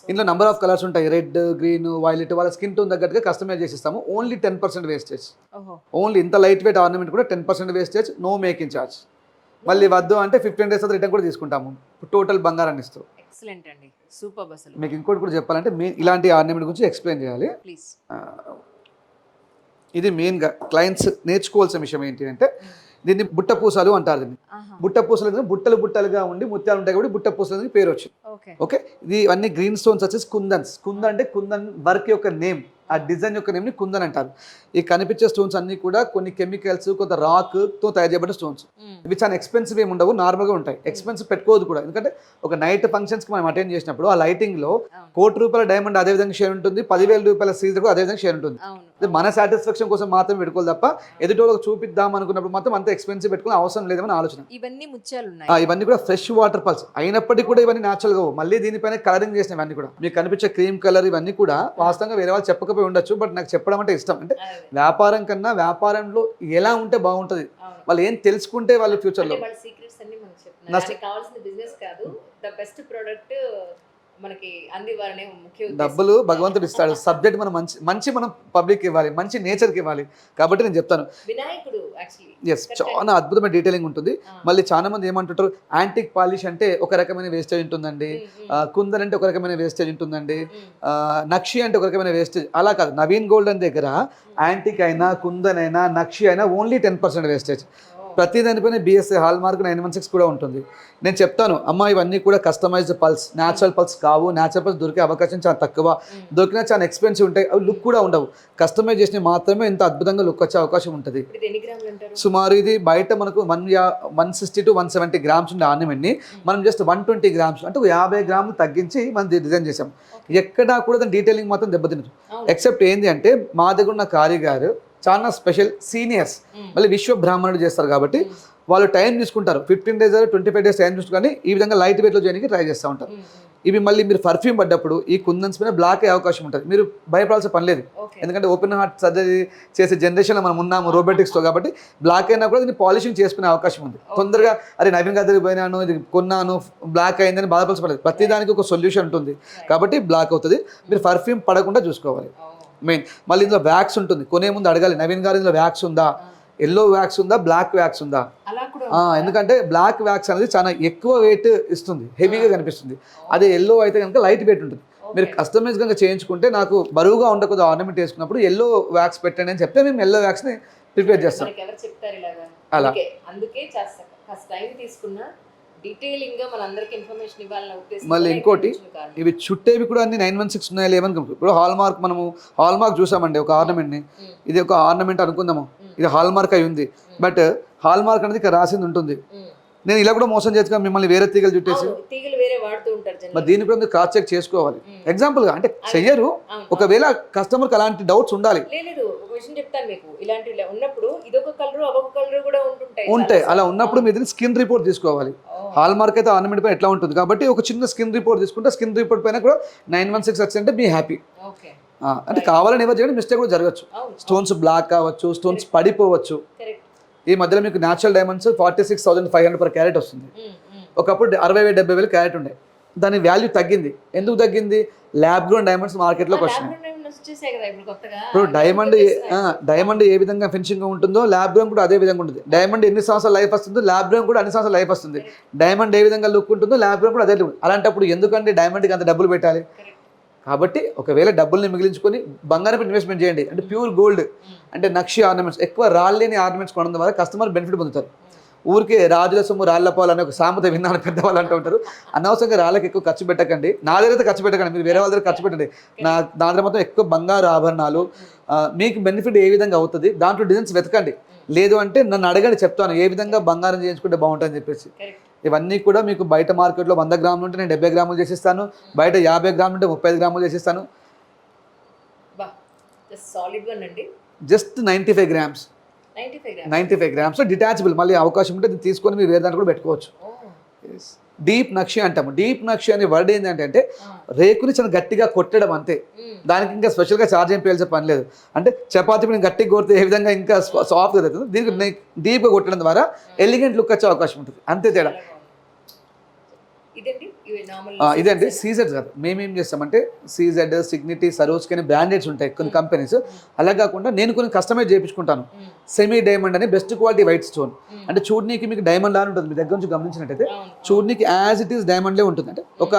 ఇందులో నెంబర్ ఆఫ్ కలర్స్ ఉంటాయి, రెడ్, గ్రీన్, వైలెట్. వాళ్ళ స్కిన్ టోన్ తగ్గట్టుగా కస్టమైజ్ చేసిస్తాము. Only 10% wastage. ఓన్లీ ఇంత లైట్ వెయిట్ ఆర్నమెంట్ కూడా 10% వేస్టేజ్, నో మేకింగ్ ఛార్జ్. మళ్ళీ వద్దు అంటే 15 days రిటర్న్ కూడా తీసుకుంటాము. టోటల్ బంగారాన్ని ఇస్తూ. ఎక్సలెంట్ అండి, సూపర్. అసలు మీకు ఇంకోటి కూడా చెప్పాలంటే, ఇలాంటి ఆర్నమెంట్ గురించి ఎక్స్ప్లెయిన్ చేయాలి. ప్లీజ్. ఇది మెయిన్గా క్లయింట్స్ నేర్చుకోవాల్సిన విషయం ఏంటి అంటే, దీన్ని బుట్ట పూసలు అంటారు. దీన్ని బుట్ట పూసలు బుట్టలు బుట్టలుగా ఉండి ముత్యాలు ఉంటాయి కాబట్టి బుట్ట పూసలు అని పేరు వచ్చింది. ఓకే. ఇది అన్ని గ్రీన్ స్టోన్స్ వచ్చేసి కుందన్స్. కుందన్ అంటే కుందన్ వర్క్ యొక్క నేమ్, ఆ డిజైన్ యొక్క నేమ్ని కుందన్ అంటారు. ఈ కనిపించే స్టోన్స్ అన్ని కూడా కొన్ని కెమికల్స్, కొంత రాక్తో తయారు చేయబడ్డ స్టోన్స్. ఇవి చాలా ఎక్స్పెన్సివ్ ఏమి ఉండవు, నార్మల్గా ఉంటాయి. ఎక్స్పెన్సివ్ పెట్టుకోవద్దు కూడా, ఎందుకంటే ఒక నైట్ ఫంక్షన్స్కి మనం అటెండ్ చేసినప్పుడు ఆ లైటింగ్లో ₹1,00,000 డైమండ్ అదే విధంగా షేర్ ఉంటుంది, ₹10,000 సీజర్ కూడా అదే విధంగా షేర్ ఉంటుంది. ఇది మన సాటిస్ఫాక్షన్ కోసం మాత్రం పెట్టుకోవాలి తప్ప ఎదుటోళ్ళకి చూపిద్దాం అనుకున్నప్పుడు మాత్రం అంత ఎక్స్పెన్సివ్ పెట్టుకునే అవసరం లేదని ఆలోచన. ఇవన్నీ ముత్యాలు ఉన్నాయి, ఇవన్నీ కూడా ఫ్రెష్ వాటర్ పల్స్ అయినప్పటికీ కూడా ఇవన్నీ న్యాచురల్గా. మళ్ళీ దీనిపైన కలరింగ్ చేసిన ఇవన్నీ కూడా మీకు కనిపించే క్రీమ్ కలర్ ఇవన్నీ కూడా వాస్తవంగా వేరే వాళ్ళు చెప్పకపోయి ఉండొచ్చు, బట్ నాకు చెప్పడం అంటే ఇష్టం. అంటే వ్యాపారం కన్నా వ్యాపారంలో ఎలా ఉంటే బాగుంటుంది, వాళ్ళు ఏం తెలుసుకుంటే వాళ్ళు ఫ్యూచర్లో మనకి అందివ్వాలనే ముఖ్య డబ్బులు భగవంతుడు ఇస్తాడు. సబ్జెక్ట్ మనం మంచి మనం పబ్లిక్ ఇవ్వాలి, మంచి నేచర్కి ఇవ్వాలి. కాబట్టి నేను చెప్తాను, వినాయకుడు ఎస్ చాలా అద్భుతమైన డీటెయిలింగ్ ఉంటుంది. మళ్ళీ చాలా మంది ఏమంటుంటారు, యాంటిక్ పాలిష్ అంటే ఒక రకమైన వేస్టేజ్ ఉంటుందండి, కుందన్ అంటే ఒక రకమైన వేస్టేజ్ ఉంటుందండి, నక్షి అంటే ఒక రకమైన వేస్టేజ్. అలా కాదు, నవీన్ గోల్డెన్ దగ్గర యాంటిక్ అయినా, కుందన్ అయినా, నక్షి అయినా ఓన్లీ 10% వేస్టేజ్. ప్రతి దానిపైన బిఎస్ఏ హాల్ మార్క్ 916 కూడా ఉంటుంది. నేను చెప్తాను అమ్మ ఇవన్నీ కూడా కస్టమైజ్డ్ పల్స్, న్యాచురల్ పల్స్ కావు. న్యాచురల్ పల్స్ దొరికే అవకాశం చాలా తక్కువ, దొరికినా చాలా ఎక్స్పెన్సివ్ ఉంటాయి, అవి లుక్ కూడా ఉండవు. కస్టమైజ్ చేసినవి మాత్రమే ఇంత అద్భుతంగా లుక్ వచ్చే అవకాశం ఉంటుంది. సుమారు ఇది బయట మనకు 160 to 170 గ్రామ్స్ ఉండే ఆర్నమెంట్ని మనం జస్ట్ 120 గ్రామ్స్ అంటే 50 గ్రాములు తగ్గించి మనం డిజైన్ చేసాం. ఎక్కడా కూడా దాని డీటెయిలింగ్ మాత్రం దెబ్బతినదు. ఎక్సెప్ట్ ఏంటి అంటే మా దగ్గర ఉన్న కారీగారు చాలా స్పెషల్ సీనియర్స్, మళ్ళీ విశ్వ బ్రాహ్మణుడు చేస్తారు కాబట్టి వాళ్ళు టైం తీసుకుంటారు. 15 days 25 days టైం తీసుకుని ఈ విధంగా లైట్ వెయిట్లో చేయడానికి ట్రై చేస్తూ ఉంటారు. ఇవి మళ్ళీ మీరు పర్ఫ్యూమ్ పడ్డప్పుడు ఈ కుందన్స్ పైన బ్లాక్ అయ్యే అవకాశం ఉంటుంది. మీరు భయపడాల్సిన పని లేదు, ఎందుకంటే ఓపెన్ హార్ట్ సర్జరీ చేసే జనరేషన్లో మనం ఉన్నాము రోబోటిక్స్తో. కాబట్టి బ్లాక్ అయినా కూడా దీన్ని పాలిషింగ్ చేసుకునే అవకాశం ఉంది. తొందరగా అరే నవీన్ గారి దగ్గరికి పోయినాను, ఇది కొన్నాను, బ్లాక్ అయిందని బాధపడాల్సిన పడలేదు. ప్రతిదానికి ఒక సొల్యూషన్ ఉంటుంది కాబట్టి బ్లాక్ అవుతుంది. మీరు పర్ఫ్యూమ్ పడకుండా చూసుకోవాలి మెయిన్. మళ్ళీ ఇందులో వ్యాక్స్ ఉంటుంది. కొనే ముందు అడగాలి, నవీన్ గారు ఇందులో వ్యాక్స్ ఉందా, ఎల్లో వ్యాక్స్ ఉందా, బ్లాక్ వ్యాక్స్ ఉందా. ఎందుకంటే బ్లాక్ వ్యాక్స్ అనేది చాలా ఎక్కువ వెయిట్ ఇస్తుంది, హెవీగా కనిపిస్తుంది. అదే ఎల్లో అయితే కనుక లైట్ వెయిట్ ఉంటుంది. మీరు కస్టమైజ్ కనుక చేయించుకుంటే నాకు బరువుగా ఉండకూడదు ఆర్నమెంట్ వేసుకున్నప్పుడు ఎల్లో వ్యాక్స్ పెట్టండి అని చెప్తే మేము ఎల్లో వ్యాక్స్ని ప్రిపేర్ చేస్తాం. అలా మళ్ళీ ఇంకోటి ఇవి చుట్టేవి కూడా అన్ని 916 ఉన్నాయి లేవని. ఇప్పుడు హాల్ మార్క్, మనము హాల్ మార్క్ చూసామండి ఒక ఆర్నమెంట్ని, ఇది ఒక ఆర్నమెంట్ అనుకుందాము, ఇది హాల్ మార్క్ అయి ఉంది. బట్ హాల్ మార్క్ అనేది ఇక్కడ రాసింది ఉంటుంది. నేను ఇలా కూడా మోసం చేస్తాను మిమ్మల్ని వేరే తీగలు చుట్టేసి. మరి దీన్ని కూడా మీరు క్రాస్ చెక్ చేసుకోవాలి. ఎగ్జాంపుల్గా అంటే చెయ్యరు, ఒకవేళ కస్టమర్కి అలాంటి డౌట్స్ ఉండాలి. ఉంటాయి అలా ఉన్నప్పుడు మీరు స్కిన్ రిపోర్ట్ తీసుకోవాలి. హాల్ మార్క్ అయితే ఆర్నమెంట్ పైన ఎట్లా ఉంటుంది కాబట్టి ఒక చిన్న స్కిన్ రిపోర్ట్ తీసుకుంటే స్కిన్ రిపోర్ట్ పైన కూడా 916 వచ్చిందంటే మీ హ్యాపీ. అంటే కావాలని ఎవరు చేయండి, మిస్టేక్ కూడా జరగచ్చు. స్టోన్స్ బ్లాక్ కావచ్చు, స్టోన్స్ పడిపోవచ్చు. ఈ మధ్యలో మీకు న్యాచురల్ డైమండ్స్ 46,500 per క్యారెట్ వస్తుంది. ఒకప్పుడు 60,000-70,000 క్యారెట్ ఉండే, దాని వాల్యూ తగ్గింది. ఎందుకు తగ్గింది? ల్యాబ్ గ్రోన్ డైమండ్స్ మార్కెట్లోకి వచ్చినాయి. ఇప్పుడు డైమండ్ ఏ విధంగా ఫినిషింగ్ ఉంటుందో ల్యాబ్ గ్రోన్ కూడా అదే విధంగా ఉంటుంది. డైమండ్ ఎన్ని సంవత్సరాలు లైఫ్ వస్తుందో ల్యాబ్ గ్రోన్ కూడా అన్ని సంవత్సరాలు లైఫ్ వస్తుంది. డైమండ్ ఏ విధంగా లుక్ ఉంటుందో ల్యాబ్ గ్రోన్ కూడా అదే లుక్. అలాంటప్పుడు ఎందుకంటే డైమండ్కి అంత డబ్బులు పెట్టాలి? కాబట్టి ఒకవేళ డబ్బుల్ని మిగిలించుకొని బంగారం ఇన్వెస్ట్మెంట్ చేయండి. అంటే ప్యూర్ గోల్డ్ అంటే నక్షి ఆర్నమెంట్స్, ఎక్కువ రాళ్ళని ఆర్నమెంట్స్ కొనడం ద్వారా కస్టమర్ బెనిఫిట్ పొందుతారు. ఊరికే రాజుల సొమ్ము రాళ్ళపోవాలని ఒక సామెత విన్నాను, పెద్దవాళ్ళు అంటూ ఉంటారు. అనవసరంగా రాళ్ళకి ఎక్కువ ఖర్చు పెట్టకండి. నా దగ్గర ఖర్చు పెట్టకండి, మీరు వేరే వాళ్ళ దగ్గర ఖర్చు పెట్టండి. నా దగ్గర మొత్తం ఎక్కువ బంగారు ఆభరణాలు, మీకు బెనిఫిట్ ఏ విధంగా అవుతుంది దాంట్లో డిజైన్స్ వెతకండి. లేదు అంటే నన్ను అడగండి, చెప్తాను ఏ విధంగా బంగారం చేయించుకుంటే బాగుంటుందని చెప్పేసి. ఇవన్నీ కూడా మీకు బయట మార్కెట్లో 100 గ్రాములు ఉంటే నేను 70 గ్రాములు చేసిస్తాను, బయట 50 గ్రాములు ఉంటే 35 గ్రాములు చేసిస్తాను. Just 95 grams 95 grams detachable. మళ్ళీ అవకాశం ఉంటే దీన్ని తీసుకొని మీరు వేరే దాంట్లో కూడా పెట్టుకోవచ్చు. డీప్ నక్షి అంటాము. డీప్ నక్షి అనే వర్డ్ ఏంటంటే రేకుని చాలా గట్టిగా కొట్టడం అంతే, దానికి ఇంకా స్పెషల్గా ఛార్జ్ ఏం పేల్చే పని లేదు. అంటే చపాతీ నేను గట్టిగా కొడితే ఏ విధంగా ఇంకా సాఫ్ట్గా అవుతుంది, దీనికి డీప్గా కొట్టడం ద్వారా ఎలిగెంట్ లుక్ వచ్చే అవకాశం ఉంటుంది, అంతే తేడా. ఇదండి సీజెడ్ కాదు. మేమేం చేస్తామంటే సీజెడ్, సిగ్నిటీ, సరోస్కి అనే బ్రాండెడ్స్ ఉంటాయి కొన్ని కంపెనీస్. అలా కాకుండా నేను కొన్ని కస్టమైజ్ చేయించుకుంటాను. సెమీ డైమండ్ అని బెస్ట్ క్వాలిటీ వైట్ స్టోన్, అంటే చూడనీకి మీకు డైమండ్ లాగా ఉంటుంది. మీ దగ్గర నుంచి గమనించినట్టయితే చూడనీకి యాజ్ ఇట్ ఈస్ డైమండ్లే ఉంటుంది. అంటే ఒక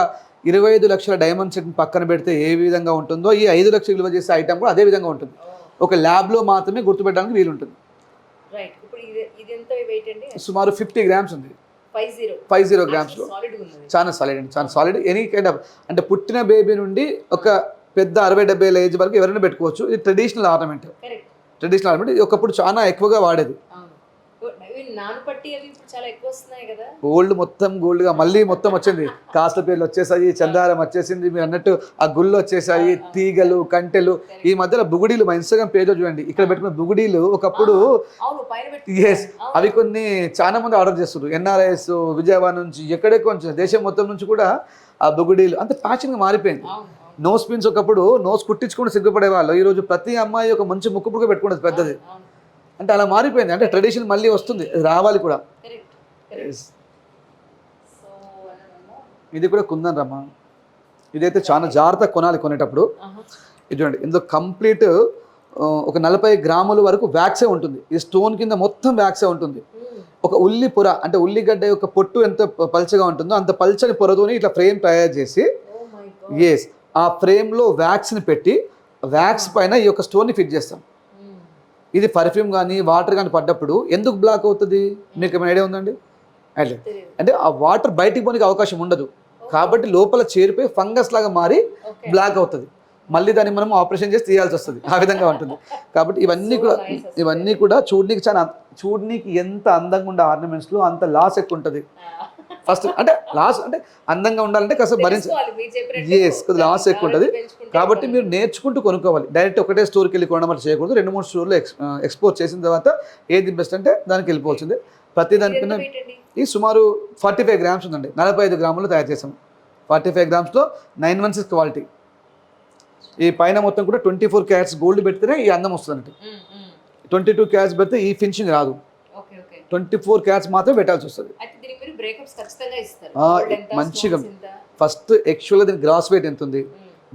25 లక్షల డైమండ్ సెట్ పక్కన పెడితే ఏ విధంగా ఉంటుందో ఈ 5 లక్షలు విలువ చేసే ఐటమ్ కూడా అదే విధంగా ఉంటుంది. ఒక ల్యాబ్లో మాత్రమే గుర్తుపెట్టడానికి వీలుంటుంది. సుమారు 50 గ్రామ్స్ ఉంది. 50 గ్రామ్స్లో చాలా సాలిడ్ అండి, చాలా సాలిడ్. ఎనీ కైండ్ ఆఫ్ అంటే పుట్టిన బేబీ నుండి ఒక పెద్ద 60-70 ఏజ్ వరకు ఎవరైనా పెట్టుకోవచ్చు. ఇది ట్రెడిషనల్ ఆర్నమెంట్. ట్రెడిషనల్ ఆర్నమెంట్ ఇది ఒకప్పుడు చాలా ఎక్కువగా వాడేది. గోల్డ్ మొత్తం గోల్డ్గా మళ్ళీ మొత్తం వచ్చింది. కాస్త పేర్లు వచ్చేసాయి, చందారం వచ్చేసింది, మీరు అన్నట్టు ఆ గుళ్ళు వచ్చేసాయి, తీగలు, కంటెలు. ఈ మధ్యలో బుగుడీలు, మా ఇన్స్టాగ్రామ్ పేజ్లో చూడండి, ఇక్కడ పెట్టుకున్న బుగుడీలు ఒకప్పుడు అవి కొన్ని చాలా మంది ఆర్డర్ చేస్తున్నారు. ఎన్ఆర్ఐఎస్, విజయవాడ నుంచి, ఎక్కడెక్కడ నుంచి, దేశం మొత్తం నుంచి కూడా ఆ బుగుడీలు అంత ఫ్యాషన్గా మారిపోయింది. నోస్ పిన్స్ ఒకప్పుడు నోస్ కుట్టించుకుంటూ సిగ్గుపడే వాళ్ళు, ఈరోజు ప్రతి అమ్మాయి ఒక మంచి ముక్కు పుక్క పెట్టుకుంటుంది పెద్దది. అంటే అలా మారిపోయింది. అంటే ట్రెడిషన్ మళ్ళీ వస్తుంది, రావాలి కూడా. ఇది కూడా కుందన్ రమ్మ. ఇదైతే చాలా జాగ్రత్తగా కొనాలి కొనేటప్పుడు. ఇది చూడండి, ఇందులో కంప్లీట్ ఒక 40 గ్రాముల వరకు వ్యాక్సే ఉంటుంది. ఈ స్టోన్ కింద మొత్తం వ్యాక్సే ఉంటుంది. ఒక ఉల్లి పొర అంటే ఉల్లిగడ్డ యొక్క పొట్టు ఎంత పల్చగా ఉంటుందో అంత పల్చని పొరతోని ఇట్లా ఫ్రేమ్ తయారు చేసి ఆ ఫ్రేమ్లో వ్యాక్స్ని పెట్టి వ్యాక్స్ పైన ఈ యొక్క స్టోన్ని ఫిట్ చేస్తాం. ఇది పర్ఫ్యూమ్ కానీ వాటర్ కానీ పడ్డప్పుడు ఎందుకు బ్లాక్ అవుతుంది మీకు ఏమైనా ఐడియా ఉందండి? అట్లే తెలియదు. అంటే ఆ వాటర్ బయటికి పోనికి అవకాశం ఉండదు కాబట్టి లోపల చేరిపోయి ఫంగస్ లాగా మారి ఓకే. బ్లాక్ అవుతుంది. మళ్ళీ దాన్ని మనం ఆపరేషన్ చేసి తీయాల్సి వస్తుంది. ఆ విధంగా ఉంటుంది. కాబట్టి So nice అసలు. ఇవన్నీ కూడా చూడనీకి ఎంత అందంగా ఉండే ఆర్నమెంట్స్లో అంత లాస్ ఎక్కువ ఉంటుంది. ఫస్ట్ అంటే లాస్ అంటే అందంగా ఉండాలంటే కాస్త తెలుసుకోవాలి మీరు చెప్పినట్టు. ఎస్ కొద్దిగా లాస్ ఎక్కువ ఉంటుంది. పెంచుకుంటే కాబట్టి ఇబ్బంది. మీరు నేర్చుకుంటూ కొనుక్కోవాలి. డైరెక్ట్ ఒకటే స్టోర్కి వెళ్ళి కొనడం అట్లా చేయకూడదు. 2-3 స్టోర్లు ఎక్స్పోర్ట్ చేసిన తర్వాత ఏది బెస్ట్ అంటే దానికి వెళ్ళిపోవాల్సిందే. ప్రతి ఇది ఎంత దానికన్నా weight అండి? ఈ సుమారు 45 గ్రామ్స్ ఉందండి. 45 గ్రాములు తయారు చేసాం. 45 గ్రామ్స్లో 9 months క్వాలిటీ. ఈ పైన మొత్తం కూడా 24 క్యారెట్స్ గోల్డ్ పెడితేనే ఈ అందం వస్తుంది. 22 క్యారెట్స్ పెడితే ఈ ఫినిషింగ్ రాదు. Okay okay. 24 క్యారెట్స్ మాత్రమే పెట్టాల్సి వస్తుంది. అయితే దీనికి మీరు బ్రేకప్స్ ఖచ్చితంగా ఇస్తారు. ఆ, Gold ఎంత, మంచిగా. stones ఎంత? ఫస్ట్ యాక్చువల్గా దీని గ్రాస్ వెయిట్ ఎంత ఉంది,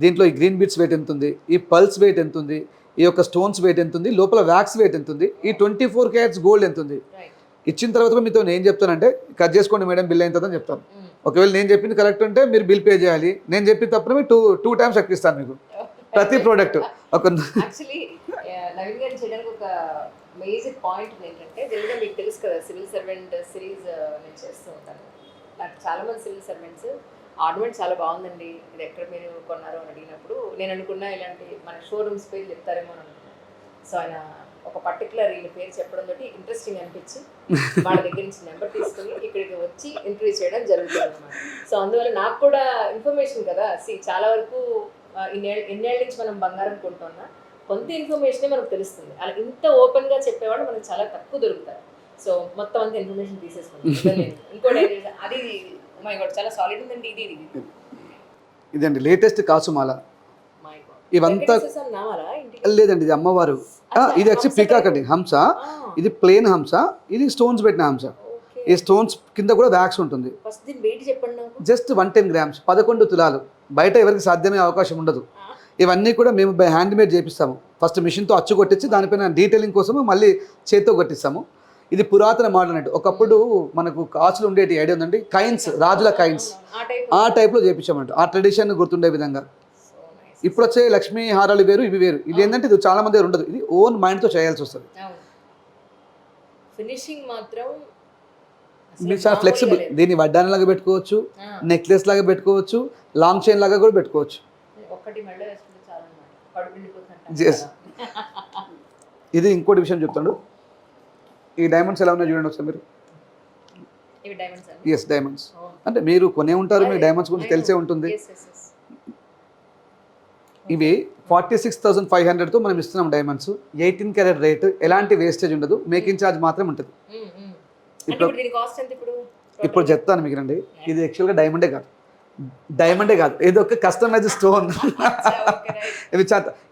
దీంట్లో ఈ గ్రీన్ బీట్స్ వెయిట్ ఎంత ఉంది, ఈ పల్స్ వెయిట్ ఎంత ఉంది, ఈ యొక్క స్టోన్స్ వెయిట్ ఎంత ఉంది, లోపల వ్యాక్స్ వెయిట్ ఎంత ఉంది, ఈ 24 క్యారెట్స్ గోల్డ్ ఎంత ఉంది. రైట్. ఇచ్చిన తర్వాత కూడా మీతో నేను చెప్తానంటే కట్ చేసుకోండి మేడం బిల్ అయిన తర్వాత చెప్తాను. ఒకవేళ నేను చెప్పింది కరెక్ట్ ఉంటే మీరు బిల్ పే చేయాలి, నేను చెప్పిన తప్పున మీరు టూ టైమ్స్ ఎక్కిస్తాను మీకు ప్రతి ప్రోడక్ట్. ఒక యాక్చువల్లీ నవీన్ గారిని చేయడానికి ఒక మేజర్ పాయింట్ ఏంటంటే జనరల్గా మీకు తెలుసు కదా సివిల్ సర్వెంట్ సిరీస్ నేను చేస్తూ ఉంటాను. నాకు చాలా మంది సివిల్ సర్వెంట్స్ ఆర్నమెంట్ చాలా బాగుందండి ఇది ఎక్కడ మీరు కొన్నారో అని అడిగినప్పుడు నేను అనుకున్నా ఇలాంటి మన షోరూమ్స్ పేరు చెప్తారేమో అని అనుకున్నాను. సో ఆయన ఒక పర్టికులర్ వీళ్ళ పేరు చెప్పడం తోటి ఇంట్రెస్టింగ్ అనిపించి వాళ్ళ దగ్గర నుంచి నెంబర్ తీసుకుని ఇక్కడికి వచ్చి ఇంటర్వ్యూ చేయడం జరుగుతుంది అనమాట. సో అందువల్ల నాకు కూడా ఇన్ఫర్మేషన్ కదా చాలా వరకు ఎన్నేళ్ళ నుంచి మనం బంగారం కొంటున్నా కొంత ఇన్ఫర్మేషనే మనకు తెలుస్తుంది. అలా ఇంత ఓపెన్గా చెప్పేవాడు మనకు చాలా తక్కువ దొరుకుతారు. సో మొత్తం అంత ఇన్ఫర్మేషన్ తీసేసుకుంటాం. ఇంకోటి ఏం చేసా అది మై గాడ్ చాలా సాలిడ్ ఉందండి. ఇది ఇదండి లేటెస్ట్ కాసుమాల. మై గాడ్ ఇవంతా నామాలా ఇంటికి లేదండి ఇది అమ్మవారు. ఇది యాక్చువల్లీ పీకాక్ అండి, హంస. ఇది ప్లేన్ హంస, ఇది స్టోన్స్ పెట్టిన హంస. ఈ స్టోన్స్ కింద కూడా వ్యాక్స్ ఉంటుంది. ఫస్ట్ దీని వెయిట్ చెప్పండి నాకు. జస్ట్ 110 గ్రామ్స్, 11 తులాలు. బయట ఎవరికి సాధ్యమయ్యే అవకాశం ఉండదు. ఇవన్నీ కూడా మేము బై హ్యాండ్ మేడ్ చేపిస్తాము. ఫస్ట్ మిషన్తో అచ్చు కొట్టించి దానిపైన డీటెయిలింగ్ కోసం మళ్ళీ చేతితో కొట్టిస్తాము. ఇది పురాతన మోడల్ అన్నట్టు. ఒకప్పుడు మనకు కాసులు ఉండేటి ఐడియా ఉందండి, కైన్స్, రాజుల కైన్స్, ఆ టైప్. ఆ టైప్లో చేపించామంట. ఆ ట్రెడిషన్ గుర్తుండే విధంగా. ఇప్పుడు వచ్చే లక్ష్మీ హారాలు వేరు, ఇవి వేరు. ఇది ఏంటంటే ఇది చాలా మంది దగ్గర ఉండదు. ఇది ఓన్ మైండ్తో చేయాల్సి వస్తుంది. ఫినిషింగ్ మాత్రం మీరు చాలా ఫ్లెక్సిబుల్. దీన్ని వడ్డాన లాగా పెట్టుకోవచ్చు, నెక్లెస్ లాగా పెట్టుకోవచ్చు, లాంగ్ చైన్ లాగా కూడా పెట్టుకోవచ్చు. ఒక్కటి మెడ వేసుకుంటే చాలా కడుపు నిండిపోతుంటాం. Yes. ఇది ఇంకోటి విషయం చెప్తాడు. ఈ డైమండ్స్ ఎలా ఉన్నాయి చూడండి ఒకసారి మీరు. ఇవి డైమండ్స్ అండి. Yes diamonds. అంటే మీరు కొనే ఉంటారు, మీకు డైమండ్స్ గురించి తెలిసే ఉంటుంది. ఇవి 46,500తో మనం ఇస్తున్నాం డైమండ్స్. 18 క్యారెట్ రేట్, ఎలాంటి వేస్టేజ్ ఉండదు, మేకింగ్ ఛార్జ్ మాత్రం ఉంటుంది. ఇప్పుడు చెప్తాను మీకు రండి. ఇది యాక్చువల్గా డైమండే కాదు, ఇది ఒక కస్టమైజ్ స్టోన్.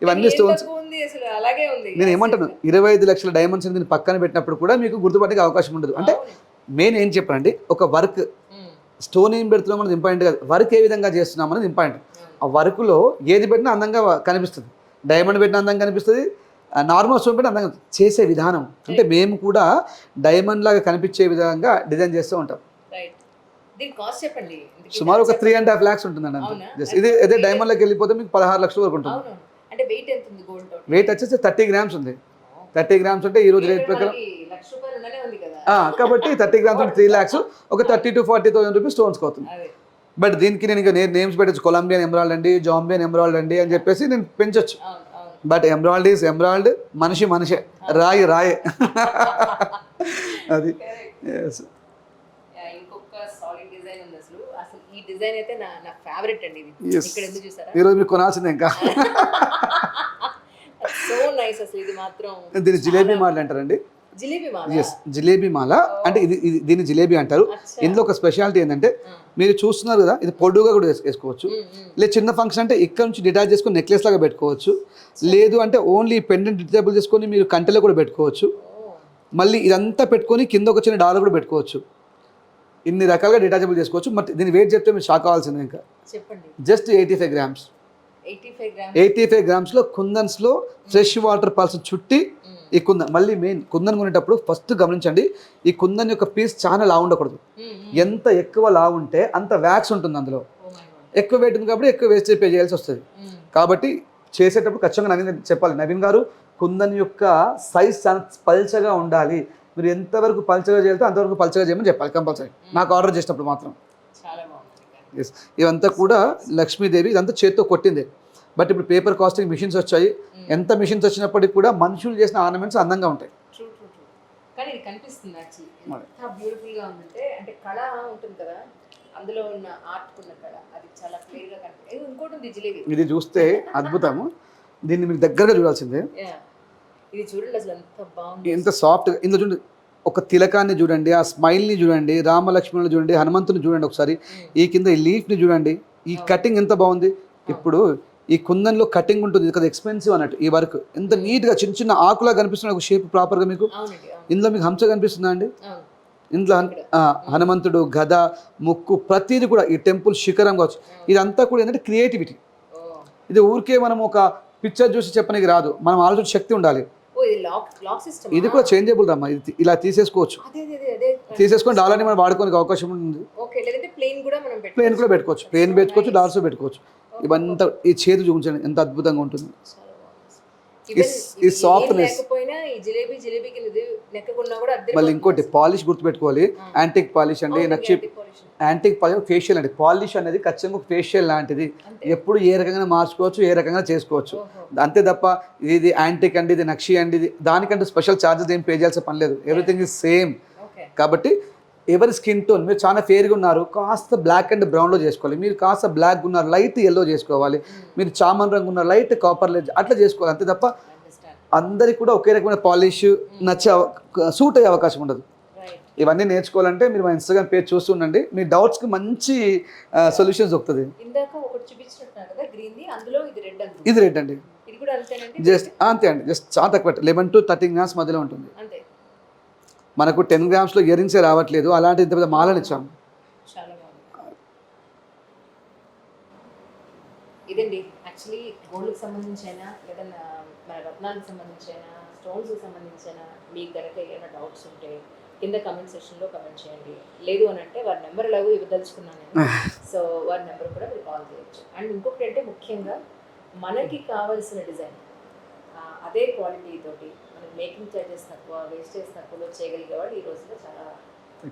ఇవన్నీ స్టోన్స్. నేను ఏమంటాను, 25 లక్షల డైమండ్స్ దీన్ని పక్కన పెట్టినప్పుడు కూడా మీకు గుర్తుపట్టే అవకాశం ఉండదు. అంటే మెయిన్ ఏం చెప్పానండి, ఒక వర్క్ స్టోన్ ఏం పెడుతున్నాం అనేది ఇంపార్టెంట్ కాదు, వర్క్ ఏ విధంగా చేస్తున్నాం అనేది ఇంపార్టెంట్. ఆ వర్క్లో ఏది పెట్టినా అందంగా కనిపిస్తుంది. డైమండ్ పెట్టిన అందంగా కనిపిస్తుంది, నార్మల్ స్టోన్ పెట్టిన అందంగా చేసే విధానం. అంటే మేము కూడా డైమండ్ లాగా కనిపించే విధంగా డిజైన్ చేస్తూ ఉంటాం. సుమారు ఒక 3.5 lakhs ఉంటుందండి అంతే. ఇదే డైమండ్లోకి వెళ్ళిపోతే మీకు 16 లక్షల వరకు ఉంటుంది. వెయిట్ వచ్చేసి 30 గ్రామ్స్ ఉంది. 30 గ్రామ్స్ అంటే ఈ రోజు రేట్ ప్రకారం కాబట్టి 30 గ్రామ్స్ అంటే 3 lakhs, ఒక 30 to 40,000 రూపీస్ స్టోన్స్కి అవుతుంది. బట్ దీనికి నేను నేమ్స్ పెట్టచ్చు, కొలంబియన్ ఎమరాల్డ్ అండి, జాంబియన్ ఎమరాల్డ్ అండి అని చెప్పేసి నేను పెంచొచ్చు. బట్ ఎమరాల్డ్ ఈజ్ ఎమరాల్డ్, మనిషే, రాయే. అది ఈరోజు మీకు కొనాల్సిందే. ఇంకా దీన్ని జిలేబీ మాల అంటారండి. ఎస్ జిలేబీ మాల అంటే దీన్ని జిలేబీ అంటారు. ఇందులో ఒక స్పెషాలిటీ ఏంటంటే మీరు చూస్తున్నారు కదా, ఇది పొడుగా కూడా వేసుకోవచ్చు. లేదు చిన్న ఫంక్షన్ అంటే ఇక్కడ నుంచి డిటాచ్ చేసుకొని నెక్లెస్ లాగా పెట్టుకోవచ్చు. లేదు అంటే ఓన్లీ పెండెంట్ డిటాచబుల్ చేసుకొని మీరు కంటెలో కూడా పెట్టుకోవచ్చు. మళ్ళీ ఇదంతా పెట్టుకొని కింద ఒక చిన్న డాలర్ కూడా పెట్టుకోవచ్చు. ఇన్ని రకాలుగా డిటాచబుల్ చేసుకోవచ్చు. మరి దీని వెయిట్ చెప్తే మీరు షాక్ అవ్వాల్సిందే. ఇంకా జస్ట్ 85 గ్రామ్స్. 85 గ్రామ్స్లో కుందన్స్లో ఫ్రెష్ వాటర్ పల్స్ చుట్టి ఈ కుందన్. మళ్ళీ మెయిన్ కుందన్ కొనేటప్పుడు ఫస్ట్ గమనించండి, ఈ కుందన్ యొక్క పీస్ చాలా లావు ఉండకూడదు. ఎంత ఎక్కువ లావు ఉంటే అంత వ్యాక్స్ ఉంటుంది అందులో. ఎక్కువ వెయిట్ ఉంది కాబట్టి ఎక్కువ వేస్టేజ్ పే చేయాల్సి వస్తుంది. కాబట్టి చేసేటప్పుడు ఖచ్చితంగా నవీన్ చెప్పాలి, నవీన్ గారు కుందన్ యొక్క సైజ్ చాలా పల్చగా ఉండాలి. మీరు ఎంతవరకు పల్చగా చేయాలో అంతవరకు పల్చగా చేయమని చెప్పాలి కంపల్సరీ, నాకు ఆర్డర్ చేసినప్పుడు మాత్రం. చాలా బాగుంది. ఎస్, ఇవంతా కూడా లక్ష్మీదేవి, ఇదంతా చేత్తో కొట్టింది. బట్ ఇప్పుడు పేపర్ కాస్టింగ్ మిషన్స్ వచ్చాయి. ఎంత మిషన్స్ వచ్చినప్పటికీ కూడా మనుషులు చేసిన ఆర్నమెంట్స్ అందంగా ఉంటాయి. True true true. కానీ ఇది కనిపిస్తుంది యాక్చువల్లీ ఎంత బ్యూటిఫుల్గా ఉందంటే, అంటే కళ ఉంటుంది కదా, అందులో ఉన్న ఆర్ట్ ఉన్న కళ అది చాలా క్లియర్గా కనిపిస్తుంది. ఇంకోటి ఉంది జిలేబీ, ఇది చూస్తే అద్భుతము. దీన్ని మీరు దగ్గరగా చూడాల్సిందే. ఇది చూడండి అసలు ఎంత బాగుంది, ఎంత సాఫ్ట్గా. ఇందులో చూడండి, ఒక తిలకాన్ని చూడండి, ఆ స్మైల్ని చూడండి, రామలక్ష్మణుని చూడండి, హనుమంతుని చూడండి ఒకసారి, ఈ కింద ఈ లీఫ్ని చూడండి, ఈ కటింగ్ ఎంత బాగుంది. ఇప్పుడు ఈ కుందన్లో కటింగ్ ఉంటుంది, ఇది కదా ఎక్స్పెన్సివ్ అన్నట్టు. ఈ వర్క్ ఎంత నీట్గా చిన్న చిన్న ఆకులా కనిపిస్తుంది, ఒక షేప్ ప్రాపర్గా. మీకు ఇందులో మీకు హంస కనిపిస్తుందా అండి? ఇందులో హనుమంతుడు, గద, ముక్కు, ప్రతిదీ కూడా ఈ టెంపుల్ శిఖరం కావచ్చు, ఇదంతా కూడా ఏంటంటే క్రియేటివిటీ. ఇది ఊరికే మనం ఒక పిక్చర్ చూసి చెప్పడానికి రాదు, మనం ఆలోచన శక్తి ఉండాలి. ఇది కూడా చేంజబుల్ రమ్మా, ఇది ఇలా తీసేసుకోవచ్చు, తీసేసుకొని డాలర్ని మనం వాడుకోనికి అవకాశం ఉంది. ప్లేన్ కూడా పెట్టుకోవచ్చు, ప్లేన్ పెట్టుకోవచ్చు, డాలర్స్ పెట్టుకోవచ్చు. ఇవంతా ఈ చేతి చూపించండి ఎంత అద్భుతంగా ఉంటుంది. ఈ సాఫ్ట్నెస్. మళ్ళీ ఇంకోటి పాలిష్ గుర్తుపెట్టుకోవాలి, యాంటిక్ పాలిష్ అండి, నక్షి యాంటిక్ పాలిష్ ఫేషియల్ అండి. పాలిష్ అనేది ఖచ్చితంగా ఒక ఫేషియల్ లాంటిది, ఎప్పుడు ఏ రకంగా మార్చుకోవచ్చు, ఏ రకంగా చేసుకోవచ్చు, అంతే తప్ప ఇది యాంటిక్ అండి, ఇది నక్షి అండి, ఇది దానికంటే స్పెషల్ ఛార్జెస్ ఏం పే చేయాల్సిన పని లేదు, ఎవ్రీథింగ్ ఇస్ సేమ్. కాబట్టి ఎవరి స్కిన్ టోన్, మీరు చాలా ఫేర్గా ఉన్నారు, కాస్త బ్లాక్ అండ్ బ్రౌన్లో చేసుకోవాలి. మీరు కాస్త బ్లాక్ ఉన్నారు, లైట్ ఎల్లో చేసుకోవాలి. మీరు చామన్ రంగు ఉన్నారు, లైట్ కాపర్ అట్లా చేసుకోవాలి, అంతే తప్ప అందరికి కూడా ఒకే రకమైన పాలిష్ నచ్చే సూట్ అయ్యే అవకాశం ఉండదు. ఇవన్నీ నేర్చుకోవాలంటే మీరు మా ఇన్స్టాగ్రామ్ పేజ్ చూస్తుండండి, మీ డౌట్స్కి మంచి సొల్యూషన్స్ దొరుకుతుంది. ఇది రెడ్ అండి, జస్ట్ అంతే అండి, జస్ట్ చాలా తక్కువ, 11 to 13 గ్రామ్స్ మధ్యలో ఉంటుంది. మనకు 10 గ్రామ్స్లో ఇయర్ రింగ్సే రావట్లేదు, అలాంటి ఇంత పెద్ద మాలని ఇచ్చాము. ఇదండి యాక్చువల్లీ గోల్డ్కి సంబంధించి అయినా లేదా మన రత్నాలకు సంబంధించి అయినా స్టోన్స్కి సంబంధించి అయినా మీకు కనుక ఏమైనా డౌట్స్ ఉంటే కింద కమెంట్ సెక్షన్లో కమెంట్ చేయండి. లేదు అని అంటే వారి నెంబర్ ఎలాగో ఇవ్వదలుచుకున్నాను నేను, సో వారి నెంబర్ కూడా మీరు కాల్ చేయొచ్చు. అండ్ ఇంకొకటి అంటే ముఖ్యంగా మనకి కావాల్సిన డిజైన్ అదే క్వాలిటీ తోటి మనకి మేకింగ్ చార్జెస్ తక్కువ, వేస్టేజ్ తక్కువలో చేయగలిగేవాడు ఈ రోజులో చాలా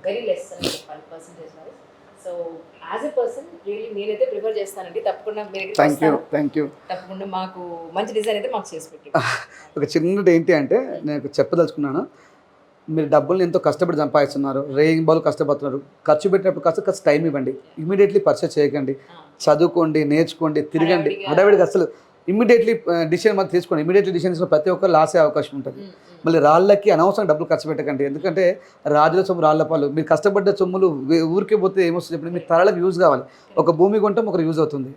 వెరీ లెస్ అని చెప్పాలి percentage wise. So as a person really నేనైతే ప్రిఫర్ చేస్తానండి, తప్పకుండా మీరు తప్పకుండా మాకు మంచి డిజైన్ అయితే మాకు చేసి పెట్టి. ఒక చిన్నది ఏంటి అంటే నేను చెప్పదలుచుకున్నాను, మీరు డబ్బులు ఎంతో కష్టపడి సంపాదిస్తున్నారు, రేయింగ్ బాల్ కష్టపడుతున్నారు, ఖర్చు పెట్టినప్పుడు కాస్త టైం ఇవ్వండి, ఇమీడియట్లీ పర్చేస్ చేయకండి, చదువుకోండి, నేర్చుకోండి, తిరగండి. హడావిడిగా అసలు ఇమీడియట్లీ డిసిషన్ మాత్రం తీసుకోండి. ఇమీడియట్లీ డిసిషన్ తీసుకుని ప్రతి ఒక్కరు లాస్ అయ్యే అవకాశం ఉంటుంది. మళ్ళీ రాళ్ళకి అనవసరం డబ్బులు ఖర్చు పెట్టకండి, ఎందుకంటే రాజుల సొమ్ము రాళ్ల పాలు. మీరు కష్టపడ్డ సొమ్ములు ఊరికే పోతే ఏమొస్తుంది చెప్పండి, మీకు తరాలకు యూజ్ కావాలి. ఒక భూమి కొంటాం ఒకరు యూజ్ అవుతుంది,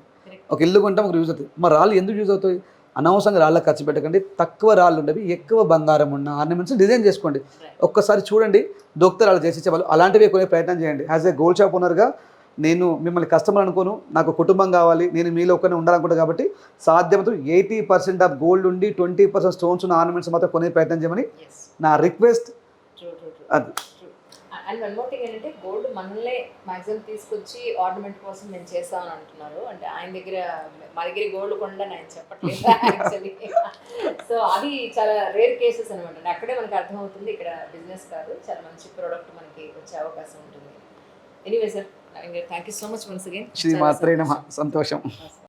ఒక ఇల్లు కొంటాం ఒకరు యూజ్ అవుతుంది, మరి రాళ్ళు ఎందుకు యూజ్ అవుతాయి? అనవసరంగా రాళ్ళకి ఖర్చు పెట్టకండి. తక్కువ రాళ్ళు ఉండవి, ఎక్కువ బంగారం ఉన్న ఆర్నమెంట్స్ డిజైన్ చేసుకోండి. ఒక్కసారి చూడండి, దొక్త రాళ్ళు చేసి ఇచ్చేవాళ్ళు, అలాంటివి కొనే ప్రయత్నం చేయండి. యాజ్ ఏ గోల్డ్ షాప్ ఓనర్గా నేను మిమ్మల్ని కస్టమర్ అనుకోను, నాకు కుటుంబం కావాలి, నేను మీలో ఒక్కనే ఉండాలనుకుంటాను. కాబట్టి సాధ్యమవుతుంది 80% ఆఫ్ గోల్డ్ ఉండి 20% స్టోన్స్ ఉన్న ఆర్నమెంట్స్ మాత్రం కొనే ప్రయత్నం చేయమని నా రిక్వెస్ట్. అది అండ్ వన్ మోర్ థింగ్ ఏంటంటే, గోల్డ్ మనల్నే మ్యాక్సిమం తీసుకొచ్చి ఆర్నమెంట్ కోసం నేను చేస్తామని అంటున్నారు. అంటే ఆయన దగ్గర మా దగ్గర గోల్డ్ కొండని ఆయన చెప్పట్లేదు యాక్చువల్లీ. సో అది చాలా రేర్ కేసెస్ అనమాట. అక్కడే మనకు అర్థమవుతుంది ఇక్కడ బిజినెస్ కాదు, చాలా మంచి ప్రోడక్ట్ మనకి వచ్చే అవకాశం ఉంటుంది. Anyway sir, thank you so much once again. శ్రీమాత్రే నమః. సంతోషం.